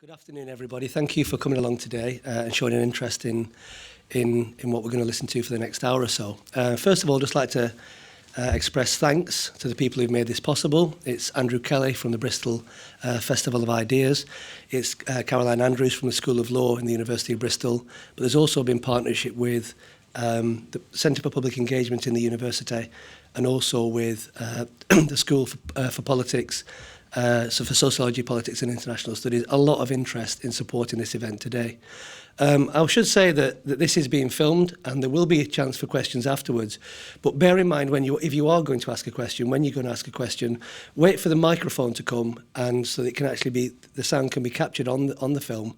Good afternoon, everybody. Thank you for coming along today and showing an interest in what we're going to listen to for the next hour or so. First of all, I'd just like to express thanks to the people who've made this possible. It's Andrew Kelly from the Bristol Festival of Ideas. It's Caroline Andrews from the School of Law in the University of Bristol. But there's also been partnership with the Centre for Public Engagement in the University and also with the School for Politics, so for Sociology, Politics and International Studies. A lot of interest in supporting this event today. I should say that this is being filmed and there will be a chance for questions afterwards. But bear in mind, if you are going to ask a question, when you're going to ask a question, wait for the microphone to come and so that it can actually the sound can be captured on the film.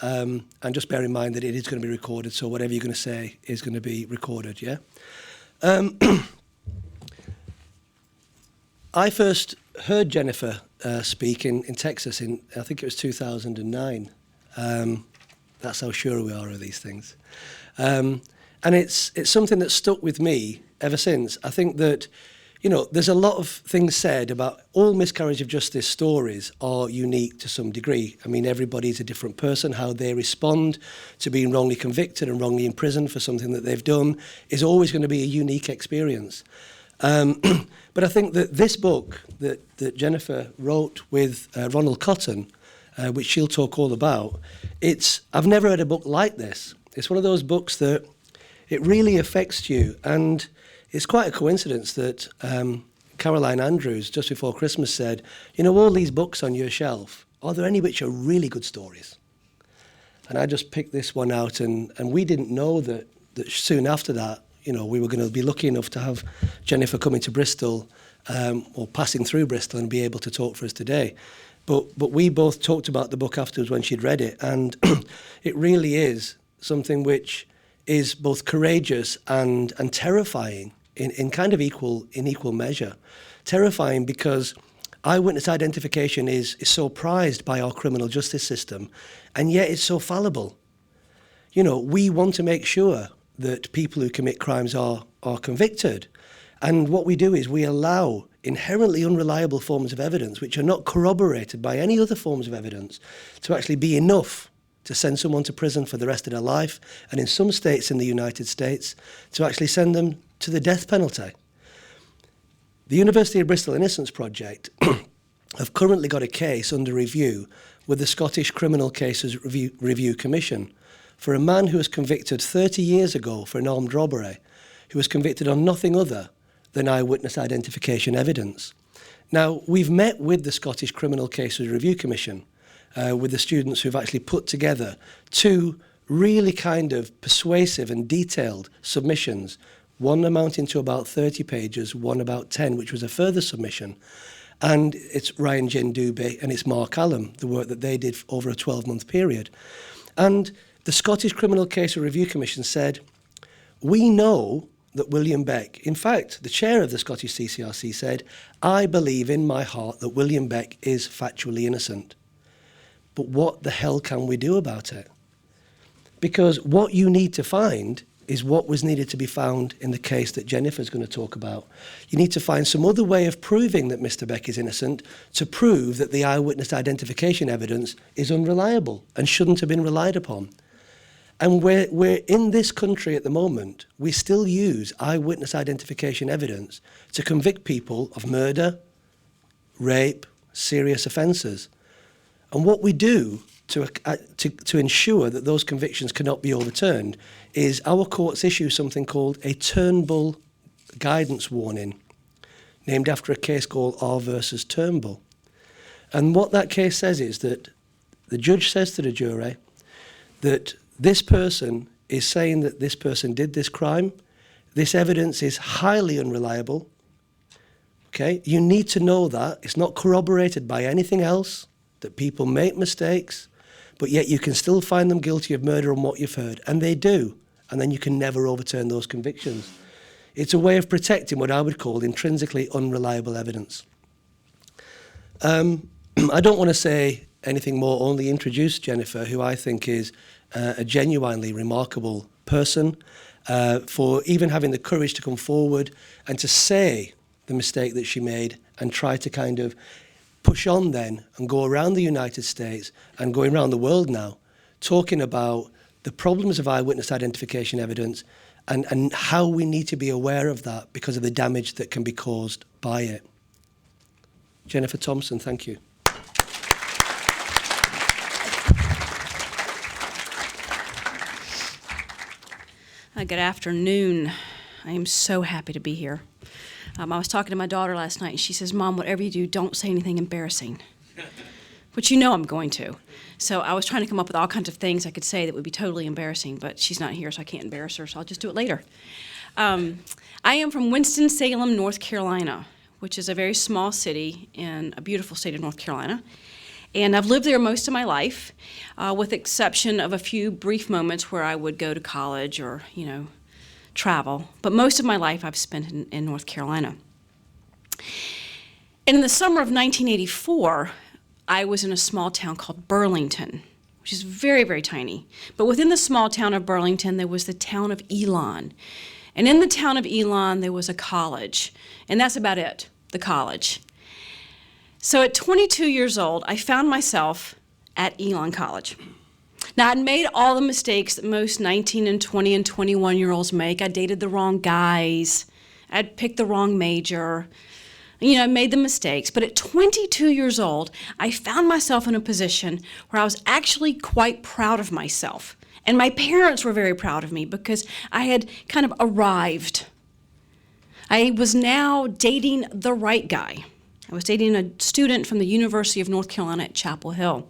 And just bear in mind that it is going to be recorded, so whatever you're going to say is going to be recorded, yeah? I first heard Jennifer speak in Texas in, I think it was 2009. That's how sure we are of these things. And it's something that's stuck with me ever since. I think that, you know, there's a lot of things said about all miscarriage of justice stories are unique to some degree. I mean, everybody's a different person. How they respond to being wrongly convicted and wrongly imprisoned for something that they've done is always going to be a unique experience. But I think that this book that Jennifer wrote with Ronald Cotton, which she'll talk all about, I've never read a book like this. It's one of those books that it really affects you. And it's quite a coincidence that Caroline Andrews, just before Christmas, said, you know, all these books on your shelf, are there any which are really good stories? And I just picked this one out, and we didn't know that soon after that, you know, we were going to be lucky enough to have Jennifer coming to Bristol or passing through Bristol and be able to talk for us today. But we both talked about the book afterwards when she'd read it, and it really is something which is both courageous and terrifying in kind of equal measure. Terrifying because eyewitness identification is so prized by our criminal justice system, and yet it's so fallible. You know, we want to make sure that people who commit crimes are convicted. And what we do is we allow inherently unreliable forms of evidence, which are not corroborated by any other forms of evidence, to actually be enough to send someone to prison for the rest of their life, and in some states in the United States, to actually send them to the death penalty. The University of Bristol Innocence Project have currently got a case under review with the Scottish Criminal Cases Review Commission for a man who was convicted 30 years ago for an armed robbery, who was convicted on nothing other than eyewitness identification evidence. Now, we've met with the Scottish Criminal Cases Review Commission, with the students who've actually put together two really kind of persuasive and detailed submissions, one amounting to about 30 pages, one about 10, which was a further submission. And it's Ryan Jin Dubey and it's Mark Allam, the work that they did over a 12-month period. And the Scottish Criminal Case Review Commission said, we know that William Beck, in fact, the chair of the Scottish CCRC said, I believe in my heart that William Beck is factually innocent. But what the hell can we do about it? Because what you need to find is what was needed to be found in the case that Jennifer's going to talk about. You need to find some other way of proving that Mr. Beck is innocent to prove that the eyewitness identification evidence is unreliable and shouldn't have been relied upon. And we're in this country at the moment, we still use eyewitness identification evidence to convict people of murder, rape, serious offences. And what we do to ensure that those convictions cannot be overturned is our courts issue something called a Turnbull guidance warning, named after a case called R versus Turnbull. And what that case says is that the judge says to the jury that this person is saying that this person did this crime. This evidence is highly unreliable. Okay, you need to know that. It's not corroborated by anything else, that people make mistakes, but yet you can still find them guilty of murder on what you've heard. And they do. And then you can never overturn those convictions. It's a way of protecting what I would call intrinsically unreliable evidence. I don't want to say anything more, only introduce Jennifer, who I think is a genuinely remarkable person, for even having the courage to come forward and to say the mistake that she made and try to kind of push on then and go around the United States and going around the world now, talking about the problems of eyewitness identification evidence and how we need to be aware of that because of the damage that can be caused by it. Jennifer Thompson, thank you. Good afternoon. I am so happy to be here. I was talking to my daughter last night, and she says, "Mom, whatever you do, don't say anything embarrassing." Which you know I'm going to. So I was trying to come up with all kinds of things I could say that would be totally embarrassing, but she's not here, so I can't embarrass her, so I'll just do it later. I am from Winston-Salem, North Carolina, which is a very small city in a beautiful state of North Carolina. And I've lived there most of my life, with the exception of a few brief moments where I would go to college or, travel. But most of my life I've spent in North Carolina. And in the summer of 1984, I was in a small town called Burlington, which is very, very tiny. But within the small town of Burlington, there was the town of Elon. And in the town of Elon, there was a college. And that's about it, the college. So at 22 years old, I found myself at Elon College. Now, I'd made all the mistakes that most 19 and 20 and 21-year-olds make. I dated the wrong guys. I'd picked the wrong major. I made the mistakes. But at 22 years old, I found myself in a position where I was actually quite proud of myself. And my parents were very proud of me because I had kind of arrived. I was now dating the right guy. I was dating a student from the University of North Carolina at Chapel Hill.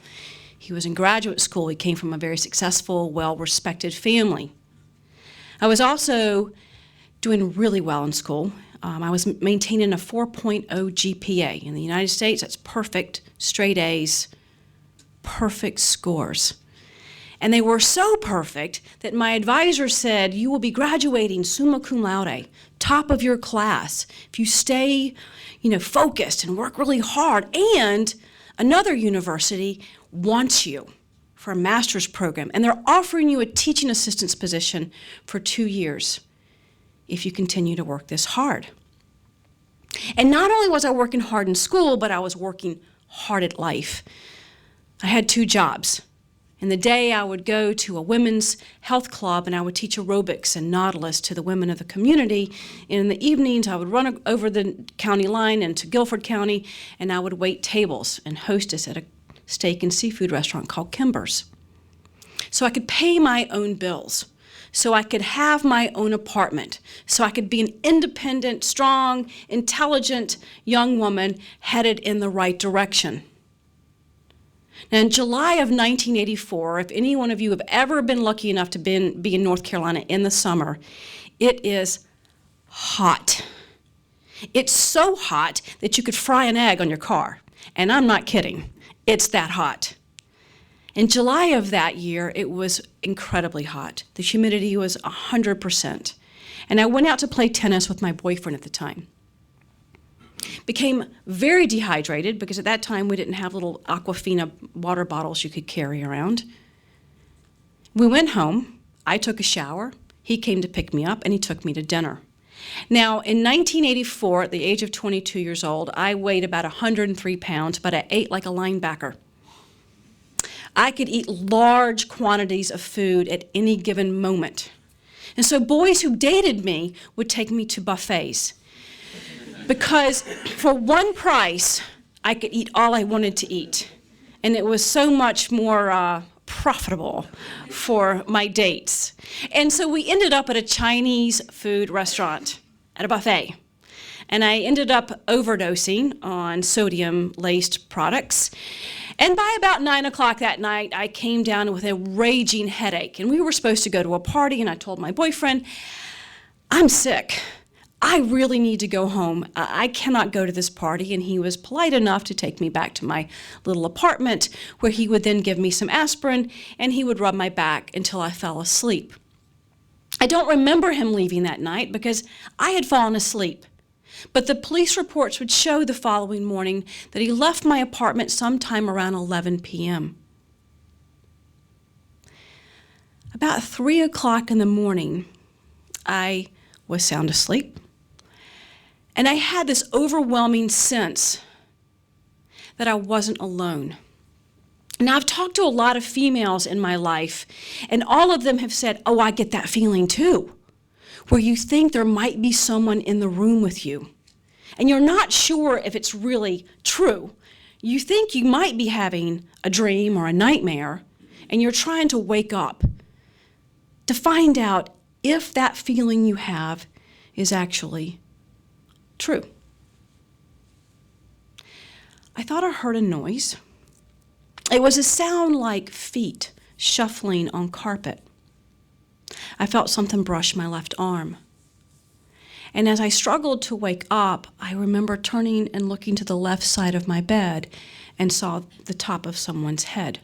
He was in graduate school. He came from a very successful, well-respected family. I was also doing really well in school. I was maintaining a 4.0 GPA. In the United States, that's perfect, straight A's, perfect scores. And they were so perfect that my advisor said, "You will be graduating summa cum laude, top of your class, if you stay, focused and work really hard. And another university wants you for a master's program, and they're offering you a teaching assistant's position for 2 years if you continue to work this hard." And not only was I working hard in school, but I was working hard at life. I had 2 jobs. In the day, I would go to a women's health club and I would teach aerobics and Nautilus to the women of the community. And in the evenings, I would run over the county line into Guilford County and I would wait tables and hostess at a steak and seafood restaurant called Kimber's. So I could pay my own bills, so I could have my own apartment, so I could be an independent, strong, intelligent young woman headed in the right direction. Now, in July of 1984, if any one of you have ever been lucky enough to be in North Carolina in the summer, it is hot. It's so hot that you could fry an egg on your car. And I'm not kidding. It's that hot. In July of that year, it was incredibly hot. The humidity was 100%. And I went out to play tennis with my boyfriend at the time. Became very dehydrated because at that time we didn't have little Aquafina water bottles you could carry around. We went home. I took a shower. He came to pick me up and he took me to dinner. Now, in 1984, at the age of 22 years old, I weighed about 103 pounds, but I ate like a linebacker. I could eat large quantities of food at any given moment. And so boys who dated me would take me to buffets. Because for one price, I could eat all I wanted to eat. And it was so much more profitable for my dates. And so we ended up at a Chinese food restaurant at a buffet. And I ended up overdosing on sodium-laced products. And by about 9 o'clock that night, I came down with a raging headache. And we were supposed to go to a party, and I told my boyfriend, "I'm sick. I really need to go home. I cannot go to this party." And he was polite enough to take me back to my little apartment, where he would then give me some aspirin and he would rub my back until I fell asleep. I don't remember him leaving that night because I had fallen asleep. But the police reports would show the following morning that he left my apartment sometime around 11 p.m. About 3 o'clock in the morning, I was sound asleep. And I had this overwhelming sense that I wasn't alone. Now, I've talked to a lot of females in my life, and all of them have said, oh, I get that feeling too, where you think there might be someone in the room with you, and you're not sure if it's really true. You think you might be having a dream or a nightmare, and you're trying to wake up to find out if that feeling you have is actually true. I thought I heard a noise. It was a sound like feet shuffling on carpet. I felt something brush my left arm. And as I struggled to wake up, I remember turning and looking to the left side of my bed and saw the top of someone's head.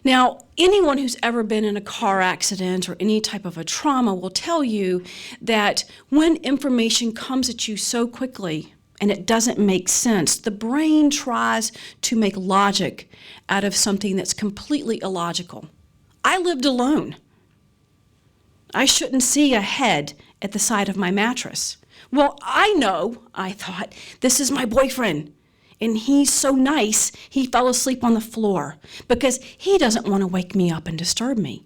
Now, anyone who's ever been in a car accident or any type of a trauma will tell you that when information comes at you so quickly and it doesn't make sense, the brain tries to make logic out of something that's completely illogical. I lived alone. I shouldn't see a head at the side of my mattress. Well, I thought, this is my boyfriend. And he's so nice, he fell asleep on the floor because he doesn't want to wake me up and disturb me.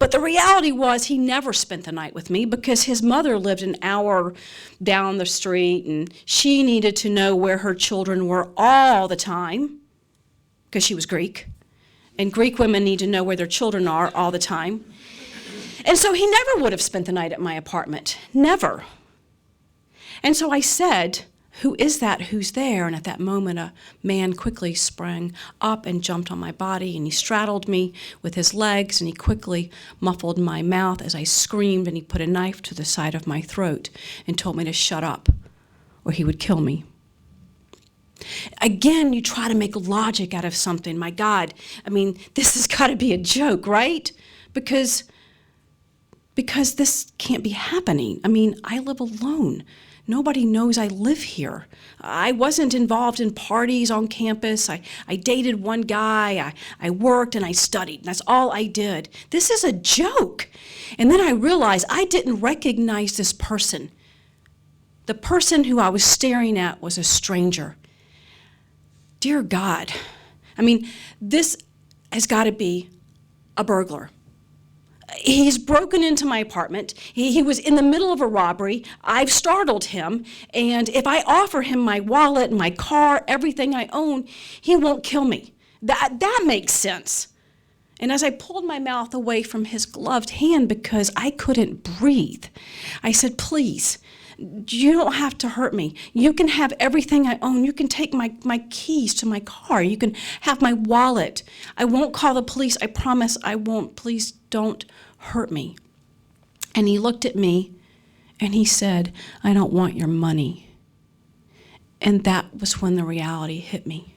But the reality was he never spent the night with me because his mother lived an hour down the street and she needed to know where her children were all the time because she was Greek. And Greek women need to know where their children are all the time. And so he never would have spent the night at my apartment. Never. And so I said, who is that? Who's there? And at that moment, a man quickly sprang up and jumped on my body, and he straddled me with his legs, and he quickly muffled my mouth as I screamed, and he put a knife to the side of my throat and told me to shut up, or he would kill me. Again, you try to make logic out of something. My God, I mean, this has got to be a joke, right? Because this can't be happening. I mean, I live alone. Nobody knows I live here. I wasn't involved in parties on campus. I dated one guy. I worked and I studied. That's all I did. This is a joke. And then I realized I didn't recognize this person. The person who I was staring at was a stranger. Dear God, I mean, this has got to be a burglar. He's broken into my apartment. He was in the middle of a robbery. I've startled him. And if I offer him my wallet, my car, everything I own, he won't kill me. That makes sense. And as I pulled my mouth away from his gloved hand because I couldn't breathe, I said, please, you don't have to hurt me. You can have everything I own. You can take my keys to my car. You can have my wallet. I won't call the police. I promise I won't. Please don't hurt me. And he looked at me and he said, I don't want your money. And that was when the reality hit me.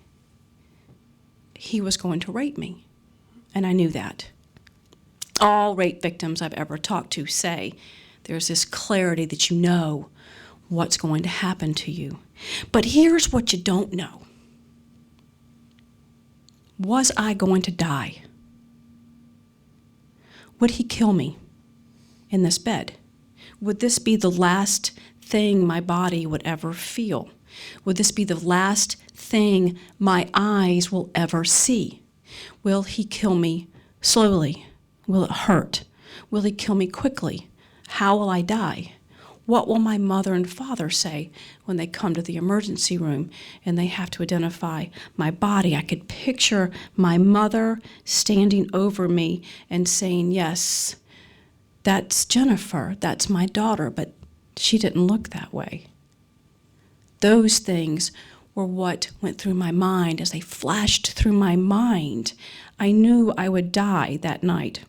He was going to rape me. And I knew that. All rape victims I've ever talked to say there's this clarity that you know what's going to happen to you. But here's what you don't know. Was I going to die? Would he kill me in this bed? Would this be the last thing my body would ever feel? Would this be the last thing my eyes will ever see? Will he kill me slowly? Will it hurt? Will he kill me quickly? How will I die? What will my mother and father say when they come to the emergency room and they have to identify my body? I could picture my mother standing over me and saying, yes, that's Jennifer, that's my daughter, but she didn't look that way. Those things were what went through my mind. As they flashed through my mind, I knew I would die that night.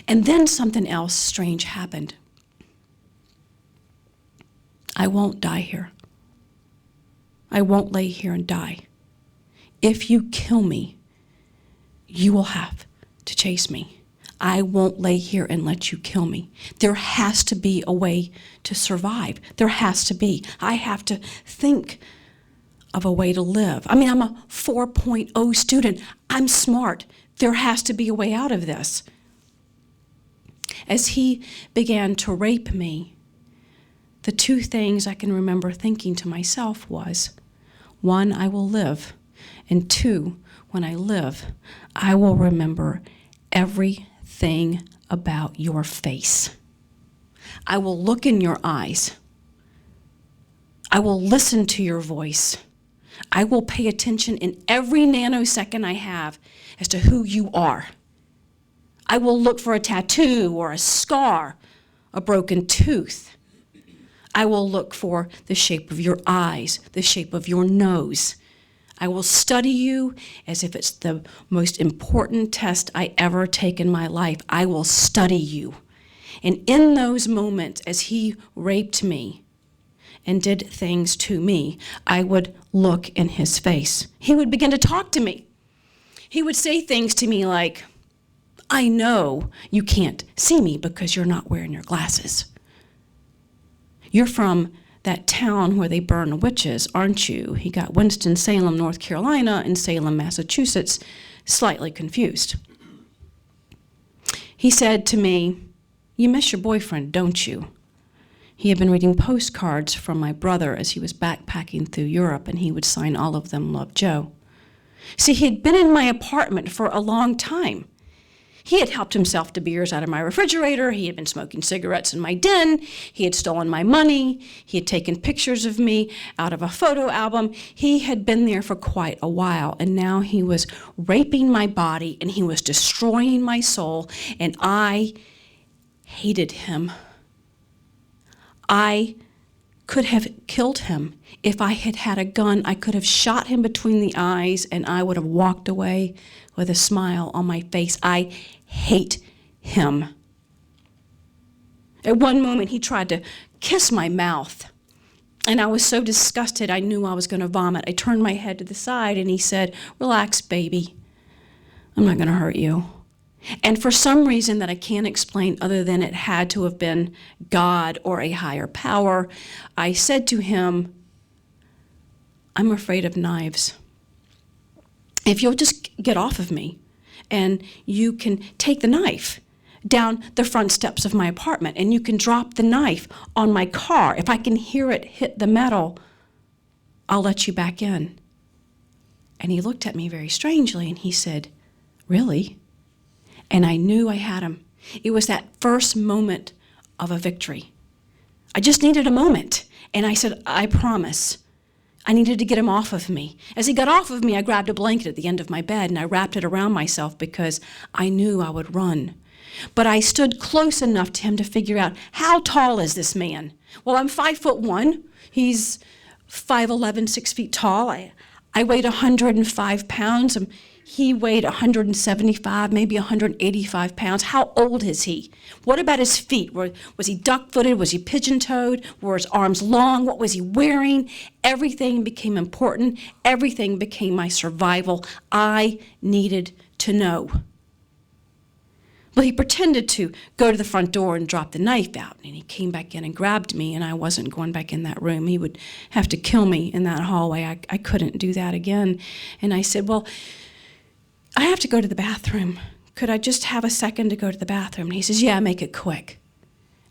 And then something else strange happened. I won't die here. I won't lay here and die. If you kill me, you will have to chase me. I won't lay here and let you kill me. There has to be a way to survive. There has to be. I have to think of a way to live. I mean, I'm a 4.0 student. I'm smart. There has to be a way out of this. As he began to rape me, the two things I can remember thinking to myself was, one, I will live, and two, when I live, I will remember everything about your face. I will look in your eyes. I will listen to your voice. I will pay attention in every nanosecond I have as to who you are. I will look for a tattoo or a scar, a broken tooth. I will look for the shape of your eyes, the shape of your nose. I will study you as if it's the most important test I ever take in my life. I will study you. And in those moments, as he raped me and did things to me, I would look in his face. He would begin to talk to me. He would say things to me like, I know you can't see me because you're not wearing your glasses. You're from that town where they burn witches, aren't you? He got Winston-Salem, North Carolina, and Salem, Massachusetts, slightly confused. He said to me, you miss your boyfriend, don't you? He had been reading postcards from my brother as he was backpacking through Europe, and he would sign all of them, Love, Joe. See, he had been in my apartment for a long time. He had helped himself to beers out of my refrigerator. He had been smoking cigarettes in my den. He had stolen my money. He had taken pictures of me out of a photo album. He had been there for quite a while, and now he was raping my body, and he was destroying my soul, and I hated him. I could have killed him. If I had had a gun, I could have shot him between the eyes, and I would have walked away with a smile on my face. I hate him. At one moment, he tried to kiss my mouth, and I was so disgusted I knew I was going to vomit. I turned my head to the side, and he said, relax, baby. I'm not going to hurt you. And for some reason that I can't explain other than it had to have been God or a higher power, I said to him, I'm afraid of knives. If you'll just get off of me and you can take the knife down the front steps of my apartment and you can drop the knife on my car, if I can hear it hit the metal, I'll let you back in. And he looked at me very strangely and he said, really? And I knew I had him. It was that first moment of a victory. I just needed a moment. And I said, I promise. I needed to get him off of me. As he got off of me, I grabbed a blanket at the end of my bed and I wrapped it around myself because I knew I would run. But I stood close enough to him to figure out, how tall is this man? Well, I'm 5'1". He's 5'11", 6 feet tall. I weighed 105 pounds. He weighed 175, maybe 185 pounds. How old is he? What about his feet? Was he duck-footed? Was he pigeon-toed? Were his arms long? What was he wearing? Everything became important. Everything became my survival. I needed to know. Well, he pretended to go to the front door and drop the knife out, and he came back in and grabbed me, and I wasn't going back in that room. He would have to kill me in that hallway. I couldn't do that again. And I said, well, I have to go to the bathroom. Could I just have a second to go to the bathroom? And he says, yeah, make it quick.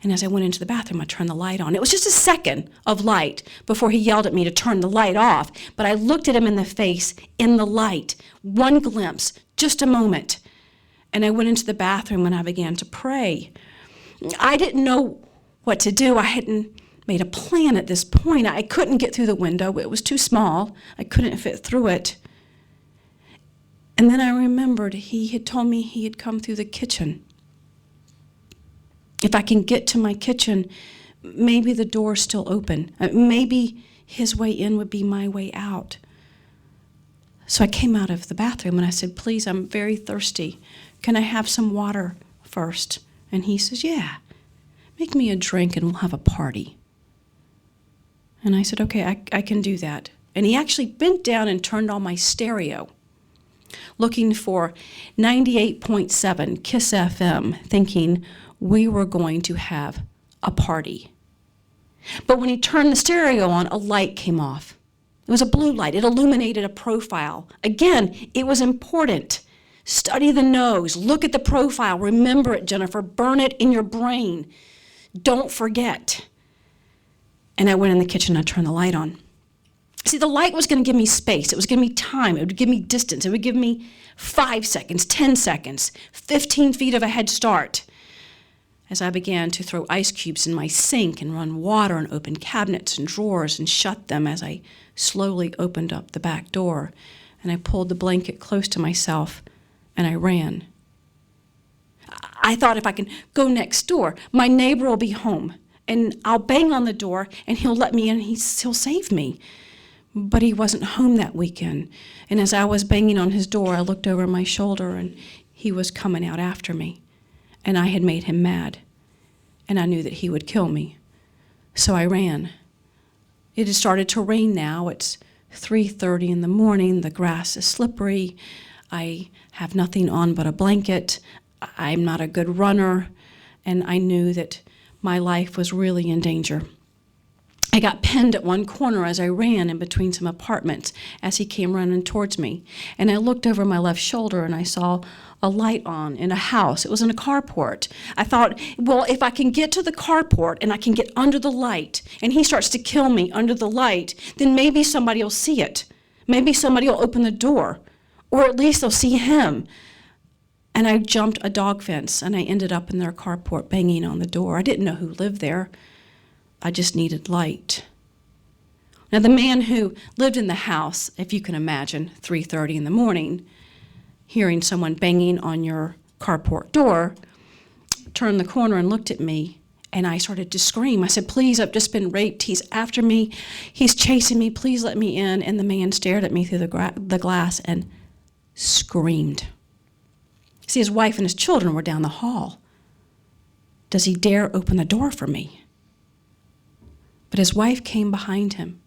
And as I went into the bathroom, I turned the light on. It was just a second of light before he yelled at me to turn the light off. But I looked at him in the face, in the light, one glimpse, just a moment. And I went into the bathroom and I began to pray. I didn't know what to do. I hadn't made a plan at this point. I couldn't get through the window. It was too small. I couldn't fit through it. And then I remembered he had told me he had come through the kitchen. If I can get to my kitchen, maybe the door's still open. Maybe his way in would be my way out. So I came out of the bathroom and I said, please, I'm very thirsty. Can I have some water first? And he says, yeah, make me a drink and we'll have a party. And I said, okay, I can do that. And he actually bent down and turned on my stereo, looking for 98.7 KISS FM, thinking we were going to have a party. But when he turned the stereo on, a light came off. It was a blue light. It illuminated a profile. Again, it was important. Study the nose. Look at the profile. Remember it, Jennifer. Burn it in your brain. Don't forget. And I went in the kitchen and I turned the light on. See, the light was going to give me space. It was giving me time. It would give me distance. It would give me 5 seconds, 10 seconds, 15 feet of a head start as I began to throw ice cubes in my sink and run water and open cabinets and drawers and shut them as I slowly opened up the back door. And I pulled the blanket close to myself and I ran. I thought if I can go next door, my neighbor will be home and I'll bang on the door and he'll let me in and he'll save me. But he wasn't home that weekend. And as I was banging on his door, I looked over my shoulder and he was coming out after me. And I had made him mad. And I knew that he would kill me. So I ran. It had started to rain now. It's 3:30 in the morning. The grass is slippery. I have nothing on but a blanket. I'm not a good runner. And I knew that my life was really in danger. I got pinned at one corner as I ran in between some apartments as he came running towards me. And I looked over my left shoulder and I saw a light on in a house. It was in a carport. I thought, well, if I can get to the carport and I can get under the light and he starts to kill me under the light, then maybe somebody will see it. Maybe somebody will open the door, or at least they'll see him. And I jumped a dog fence and I ended up in their carport banging on the door. I didn't know who lived there. I just needed light. Now, the man who lived in the house, if you can imagine, 3:30 in the morning, hearing someone banging on your carport door, turned the corner and looked at me, and I started to scream. I said, please, I've just been raped. He's after me. He's chasing me. Please let me in. And the man stared at me through the glass and screamed. See, his wife and his children were down the hall. Does he dare open the door for me? But his wife came behind him,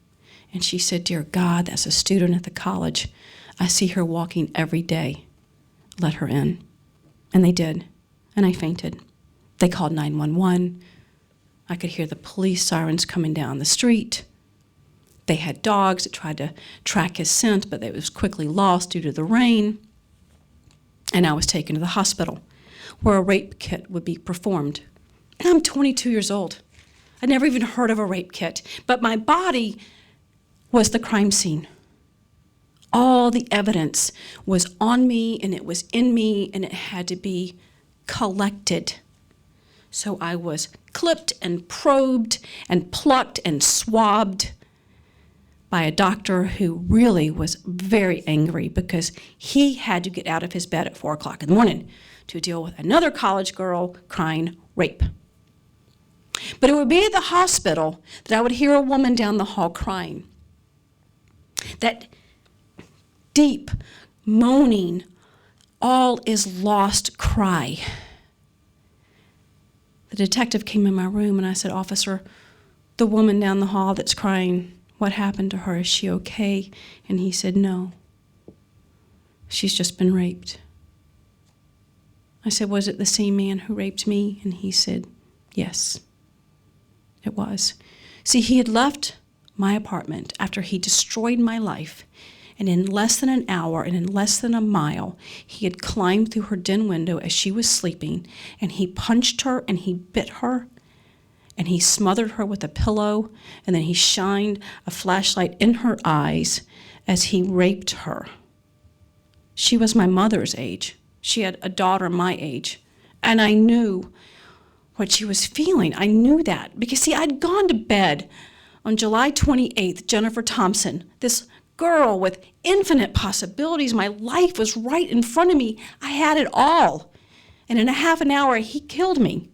and she said, dear God, that's a student at the college. I see her walking every day. Let her in. And they did, and I fainted. They called 911. I could hear the police sirens coming down the street. They had dogs that tried to track his scent, but it was quickly lost due to the rain. And I was taken to the hospital, where a rape kit would be performed. And I'm 22 years old. I'd never even heard of a rape kit, but my body was the crime scene. All the evidence was on me, and it was in me, and it had to be collected. So I was clipped and probed and plucked and swabbed by a doctor who really was very angry because he had to get out of his bed at 4 o'clock in the morning to deal with another college girl crying rape. But it would be at the hospital that I would hear a woman down the hall crying. That deep, moaning, all is lost cry. The detective came in my room and I said, officer, the woman down the hall that's crying, what happened to her? Is she okay? And he said, no. She's just been raped. I said, was it the same man who raped me? And he said, yes. It was. See, he had left my apartment after he destroyed my life, and in less than an hour and in less than a mile, he had climbed through her den window as she was sleeping, and he punched her and he bit her, and he smothered her with a pillow, and then he shined a flashlight in her eyes as he raped her. She was my mother's age. She had a daughter my age, and I knew what she was feeling. I knew that because, see, I'd gone to bed on July 28th, Jennifer Thompson, this girl with infinite possibilities. My life was right in front of me. I had it all. And in a half an hour, he killed me.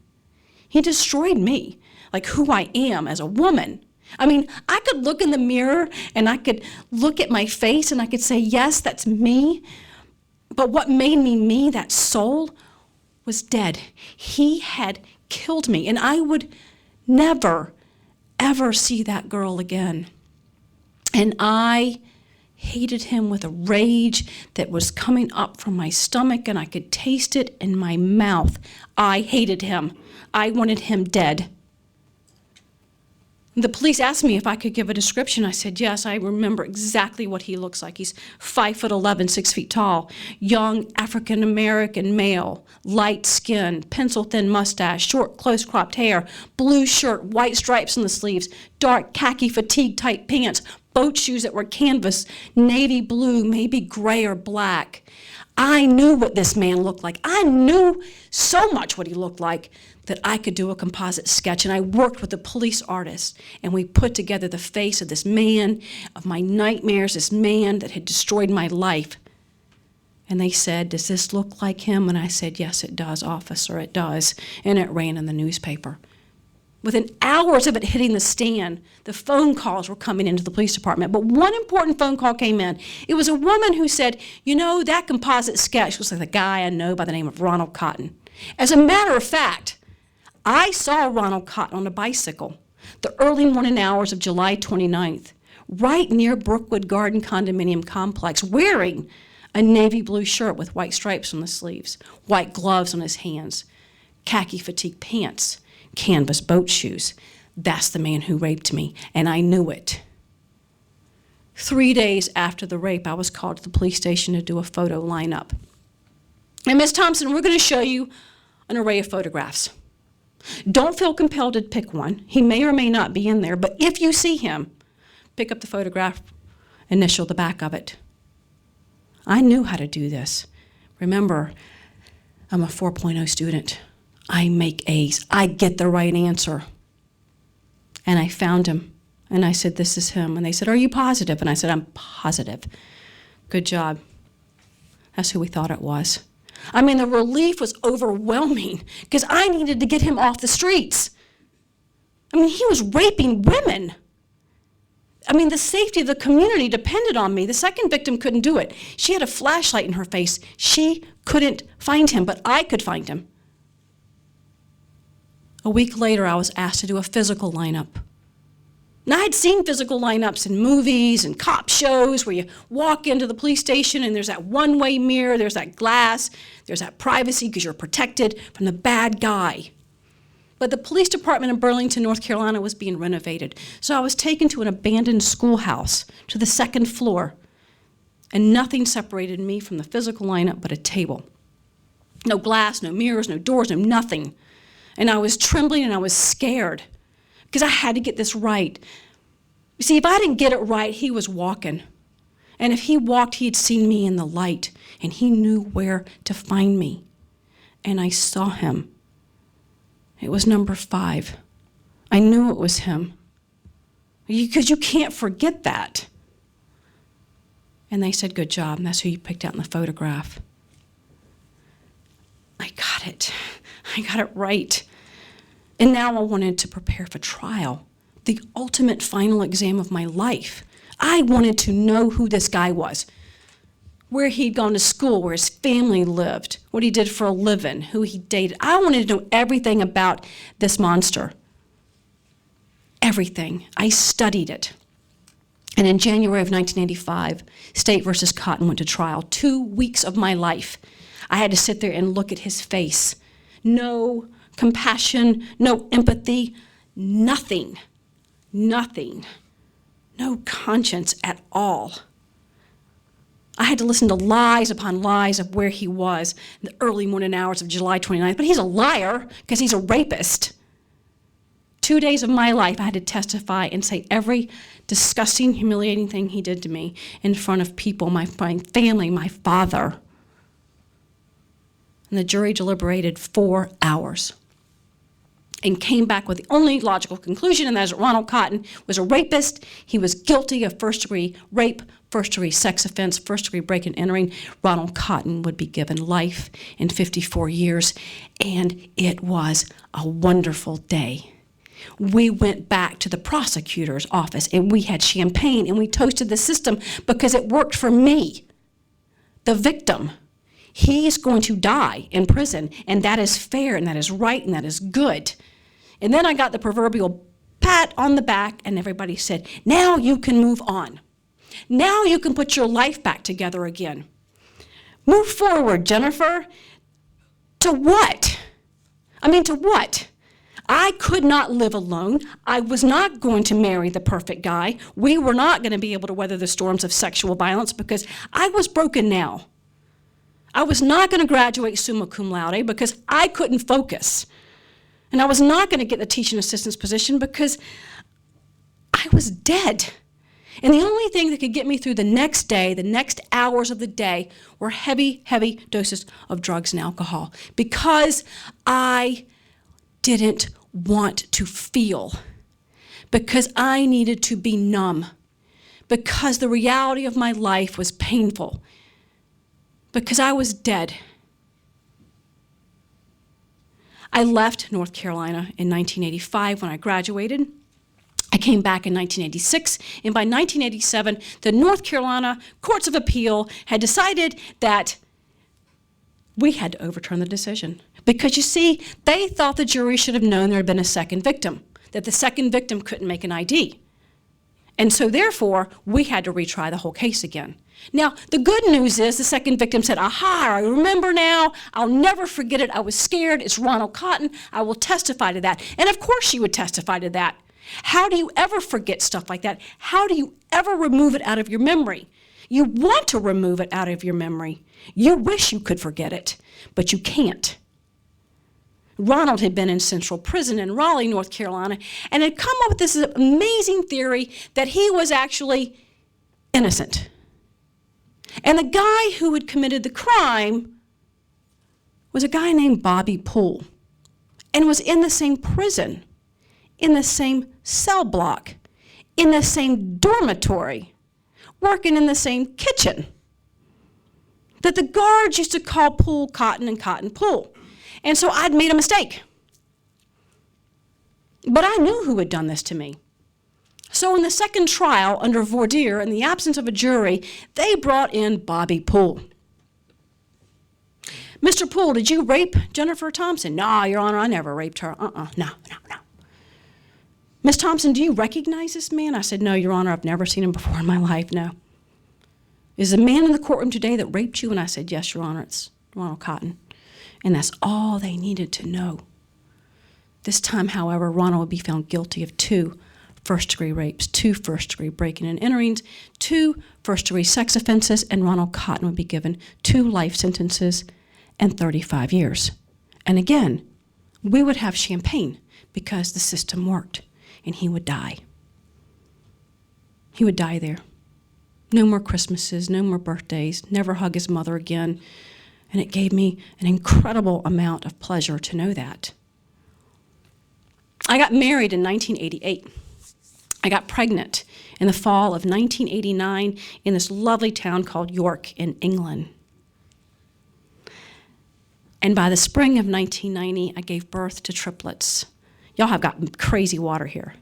He destroyed me, like who I am as a woman. I mean, I could look in the mirror and I could look at my face and I could say, yes, that's me. But what made me me, that soul, was dead. He had killed me, and I would never, ever see that girl again. And I hated him with a rage that was coming up from my stomach, and I could taste it in my mouth. I hated him. I wanted him dead. The police asked me if I could give a description. I said, yes, I remember exactly what he looks like. He's 5'11", 6 feet tall, young African-American male, light skin, pencil-thin mustache, short, close-cropped hair, blue shirt, white stripes on the sleeves, dark khaki fatigue-type pants, boat shoes that were canvas, navy blue, maybe gray or black. I knew what this man looked like. I knew so much what he looked like that I could do a composite sketch. And I worked with a police artist, and we put together the face of this man, of my nightmares, this man that had destroyed my life. And they said, does this look like him? And I said, yes, it does, officer, it does. And it ran in the newspaper. Within hours of it hitting the stand, the phone calls were coming into the police department. But one important phone call came in. It was a woman who said, you know, that composite sketch was like the guy I know by the name of Ronald Cotton. As a matter of fact, I saw Ronald Cotton on a bicycle the early morning hours of July 29th, right near Brookwood Garden Condominium Complex, wearing a navy blue shirt with white stripes on the sleeves, white gloves on his hands, khaki fatigue pants, canvas boat shoes. That's the man who raped me, and I knew it. 3 days after the rape, I was called to the police station to do a photo lineup. And Ms. Thompson, we're going to show you an array of photographs. Don't feel compelled to pick one. He may or may not be in there, but if you see him, pick up the photograph, initial the back of it. I knew how to do this. Remember, I'm a 4.0 student. I make A's. I get the right answer. And I found him, and I said, this is him. And they said, are you positive? And I said, I'm positive. Good job. That's who we thought it was. I mean, the relief was overwhelming because I needed to get him off the streets. I mean, he was raping women. I mean, the safety of the community depended on me. The second victim couldn't do it. She had a flashlight in her face. She couldn't find him, but I could find him. A week later, I was asked to do a physical lineup. Now, I'd seen physical lineups in movies and cop shows where you walk into the police station and there's that one-way mirror, there's that glass, there's that privacy because you're protected from the bad guy. But the police department in Burlington, North Carolina was being renovated. So I was taken to an abandoned schoolhouse to the second floor, and nothing separated me from the physical lineup but a table. No glass, no mirrors, no doors, no nothing. And I was trembling and I was scared because I had to get this right. You see, if I didn't get it right, he was walking. And if he walked, he had seen me in the light, and he knew where to find me. And I saw him. It was number 5. I knew it was him because you can't forget that. And they said, good job, and that's who you picked out in the photograph. I got it. I got it right. And now I wanted to prepare for trial, the ultimate final exam of my life. I wanted to know who this guy was, where he'd gone to school, where his family lived, what he did for a living, who he dated. I wanted to know everything about this monster. Everything. I studied it. And in January of 1985, State versus Cotton went to trial. 2 weeks of my life. I had to sit there and look at his face. No compassion, no empathy, nothing, nothing, no conscience at all. I had to listen to lies upon lies of where he was in the early morning hours of July 29th, but he's a liar because he's a rapist. 2 days of my life, I had to testify and say every disgusting, humiliating thing he did to me in front of people, my family, my father. And the jury deliberated 4 hours and came back with the only logical conclusion, and that is that Ronald Cotton was a rapist. He was guilty of first-degree rape, first-degree sex offense, first-degree break and entering. Ronald Cotton would be given life in 54 years, and it was a wonderful day. We went back to the prosecutor's office, and we had champagne, and we toasted the system because it worked for me, the victim. He is going to die in prison, and that is fair, and that is right, and that is good. And then I got the proverbial pat on the back, and everybody said, now you can move on. Now you can put your life back together again. Move forward, Jennifer. To what? I mean, to what? I could not live alone. I was not going to marry the perfect guy. We were not going to be able to weather the storms of sexual violence because I was broken now. I was not going to graduate summa cum laude because I couldn't focus. And I was not going to get the teaching assistant's position because I was dead. And the only thing that could get me through the next day, the next hours of the day, were heavy, heavy doses of drugs and alcohol because I didn't want to feel, because I needed to be numb, because the reality of my life was painful, because I was dead. I left North Carolina in 1985 when I graduated. I came back in 1986, and by 1987, the North Carolina Courts of Appeal had decided that we had to overturn the decision. Because you see, they thought the jury should have known there had been a second victim, that the second victim couldn't make an ID. And so therefore, we had to retry the whole case again. Now, the good news is the second victim said, aha, I remember now, I'll never forget it, I was scared, it's Ronald Cotton, I will testify to that. And of course she would testify to that. How do you ever forget stuff like that? How do you ever remove it out of your memory? You want to remove it out of your memory. You wish you could forget it, but you can't. Ronald had been in Central Prison in Raleigh, North Carolina, and had come up with this amazing theory that he was actually innocent. And the guy who had committed the crime was a guy named Bobby Poole, and was in the same prison, in the same cell block, in the same dormitory, working in the same kitchen, that the guards used to call Poole Cotton and Cotton Poole. And so I'd made a mistake. But I knew who had done this to me. So in the second trial, under voir dire, in the absence of a jury, they brought in Bobby Poole. Mr. Poole, did you rape Jennifer Thompson? No, Your Honor, I never raped her. No. Miss Thompson, do you recognize this man? I said, no, Your Honor, I've never seen him before in my life, no. Is the man in the courtroom today that raped you? And I said, yes, Your Honor, it's Ronald Cotton. And that's all they needed to know. This time, however, Ronald would be found guilty of 2 first-degree rapes, 2 first-degree breaking and enterings, 2 first-degree sex offenses, and Ronald Cotton would be given 2 life sentences and 35 years. And again, we would have champagne because the system worked, and he would die. He would die there. No more Christmases, no more birthdays, never hug his mother again. And it gave me an incredible amount of pleasure to know that. I got married in 1988. I got pregnant in the fall of 1989 in this lovely town called York in England. And by the spring of 1990, I gave birth to triplets. Y'all have got crazy water here.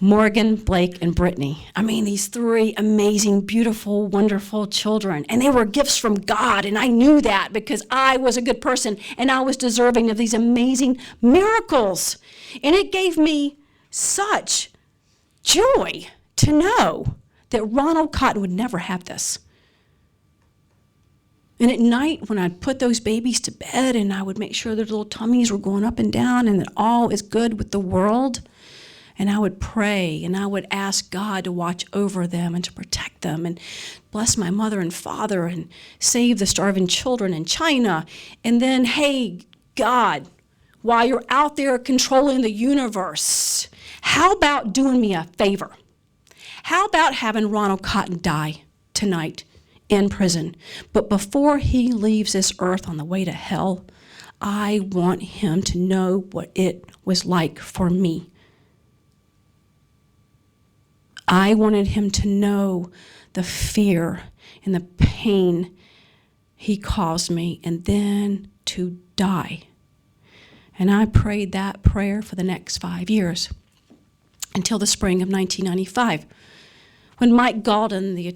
Morgan, Blake, and Brittany. I mean, these 3 amazing, beautiful, wonderful children. And they were gifts from God, and I knew that because I was a good person, and I was deserving of these amazing miracles. And it gave me such joy to know that Ronald Cotton would never have this. And at night, when I'd put those babies to bed, and I would make sure their little tummies were going up and down, and that all is good with the world, and I would pray, and I would ask God to watch over them and to protect them and bless my mother and father and save the starving children in China. And then, hey, God, while you're out there controlling the universe, how about doing me a favor? How about having Ronald Cotton die tonight in prison? But before he leaves this earth on the way to hell, I want him to know what it was like for me. I wanted him to know the fear and the pain he caused me, and then to die. And I prayed that prayer for the next 5 years until the spring of 1995, when Mike Galden, the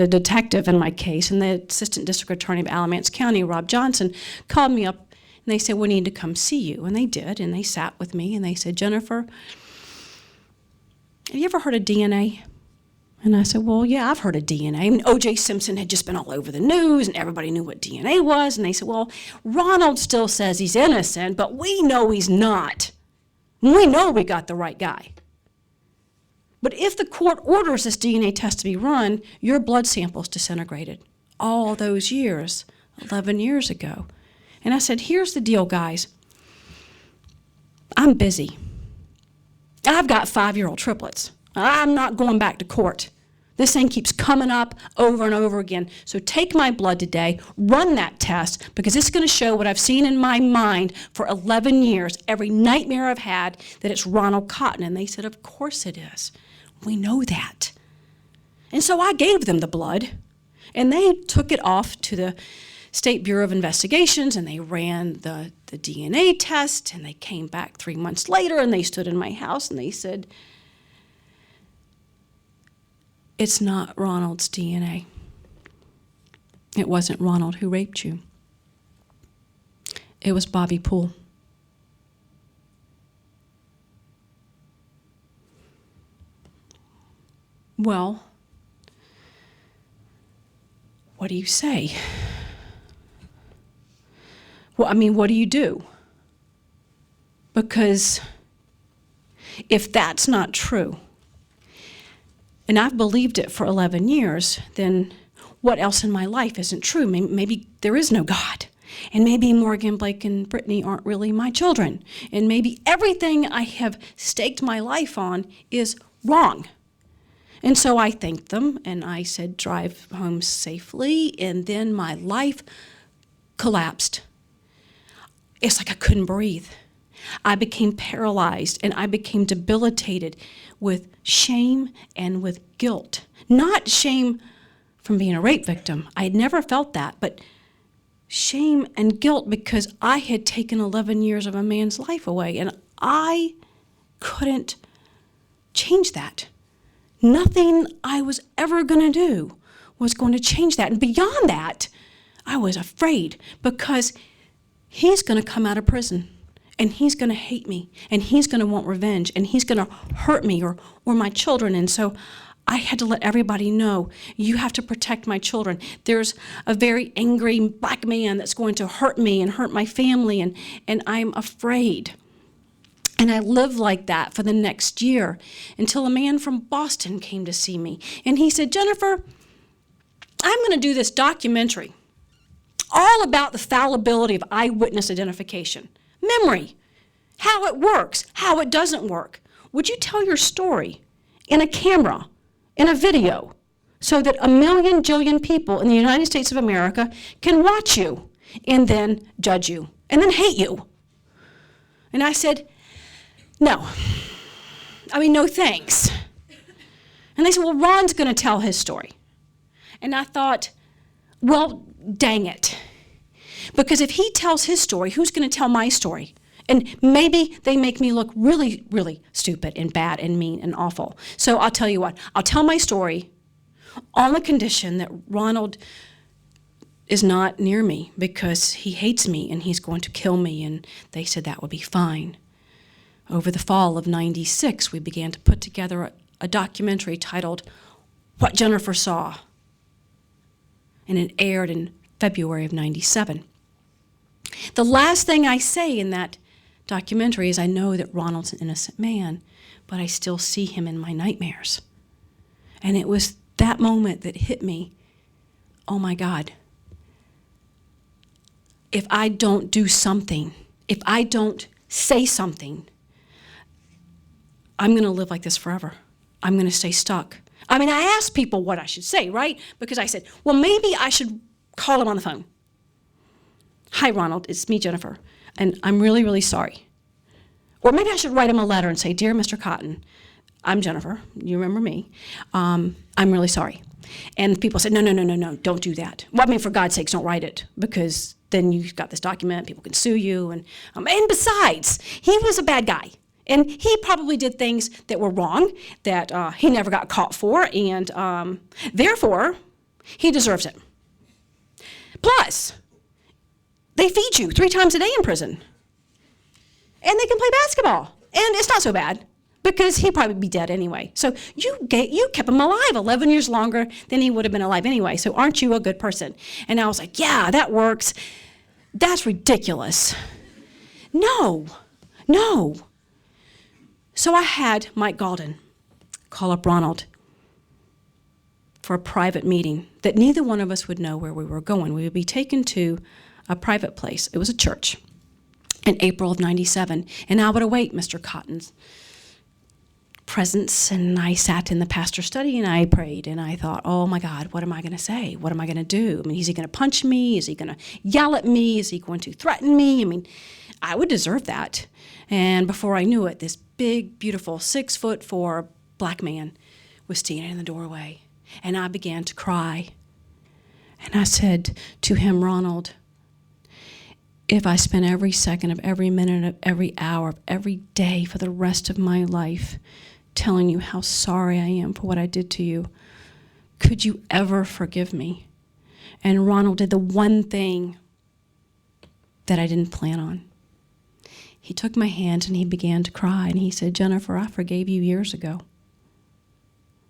detective in my case, and the assistant district attorney of Alamance County, Rob Johnson, called me up and they said, we need to come see you. And they did, and they sat with me and they said, Jennifer, have you ever heard of DNA? And I said, well, yeah, I've heard of DNA. And O.J. Simpson had just been all over the news, and everybody knew what DNA was. And they said, well, Ronald still says he's innocent, but we know he's not. We know we got the right guy. But if the court orders this DNA test to be run, your blood sample's disintegrated. All those years, 11 years ago. And I said, here's the deal, guys. I'm busy. I've got 5-year-old triplets. I'm not going back to court. This thing keeps coming up over and over again. So take my blood today, run that test, because it's going to show what I've seen in my mind for 11 years, every nightmare I've had, that it's Ronald Cotton. And they said, of course it is. We know that. And so I gave them the blood, and they took it off to the State Bureau of Investigations, and they ran the DNA test, and they came back 3 months later, and they stood in my house, and they said, it's not Ronald's DNA. It wasn't Ronald who raped you. It was Bobby Poole. Well, what do you say? Well, I mean, what do you do? Because if that's not true, and I've believed it for 11 years, then what else in my life isn't true? Maybe there is no God. And maybe Morgan, Blake, and Brittany aren't really my children. And maybe everything I have staked my life on is wrong. And so I thanked them, and I said, drive home safely. And then my life collapsed. It's like I couldn't breathe. I became paralyzed, and I became debilitated with shame and with guilt. Not shame from being a rape victim. I had never felt that, but shame and guilt because I had taken 11 years of a man's life away, and I couldn't change that. Nothing I was ever going to do was going to change that. And beyond that, I was afraid because he's going to come out of prison. And he's going to hate me, and he's going to want revenge, and he's going to hurt me or my children. And so I had to let everybody know, you have to protect my children. There's a very angry black man that's going to hurt me and hurt my family, and I'm afraid. And I lived like that for the next year until a man from Boston came to see me. And he said, Jennifer, I'm going to do this documentary all about the fallibility of eyewitness identification. Memory, how it works, how it doesn't work. Would you tell your story in a camera, in a video, so that 1 million jillion people in the United States of America can watch you and then judge you and then hate you? And I said, no. No thanks. And they said, well, Ron's going to tell his story. And I thought, well, dang it. Because if he tells his story, who's going to tell my story? And maybe they make me look really, really stupid and bad and mean and awful. So I'll tell you what, I'll tell my story on the condition that Ronald is not near me because he hates me and he's going to kill me. And they said that would be fine. Over the fall of '96, we began to put together a documentary titled What Jennifer Saw. And it aired in February of '97. The last thing I say in that documentary is I know that Ronald's an innocent man, but I still see him in my nightmares. And it was that moment that hit me, oh my God, if I don't do something, if I don't say something, I'm going to live like this forever. I'm going to stay stuck. I asked people what I should say, right? Because I said, well, maybe I should call him on the phone. Hi, Ronald, it's me, Jennifer, and I'm really, really sorry. Or maybe I should write him a letter and say, Dear Mr. Cotton, I'm Jennifer, you remember me, I'm really sorry. And people said, no, don't do that. Well, for God's sakes, don't write it, because then you've got this document, people can sue you, and besides, he was a bad guy. And he probably did things that were wrong, that he never got caught for, and therefore, he deserves it. Plus, they feed you 3 times a day in prison. And they can play basketball. And it's not so bad. because he'd probably be dead anyway. So you kept him alive 11 years longer than he would have been alive anyway. So aren't you a good person? And I was like, yeah, that works. That's ridiculous. No. So I had Mike Galden call up Ronald for a private meeting that neither one of us would know where we were going. We would be taken to a private place. It was a church in April of 97. And I would await Mr. Cotton's presence, and I sat in the pastor's study and I prayed, and I thought, oh my God, what am I going to say? What am I going to do? I mean, is he going to punch me? Is he going to yell at me? Is he going to threaten me? I mean, I would deserve that. And before I knew it, this big, beautiful 6'4" black man was standing in the doorway, and I began to cry. And I said to him, Ronald, if I spend every second of every minute of every hour of every day for the rest of my life telling you how sorry I am for what I did to you, could you ever forgive me? And Ronald did the one thing that I didn't plan on. He took my hand and he began to cry, and he said, Jennifer, I forgave you years ago.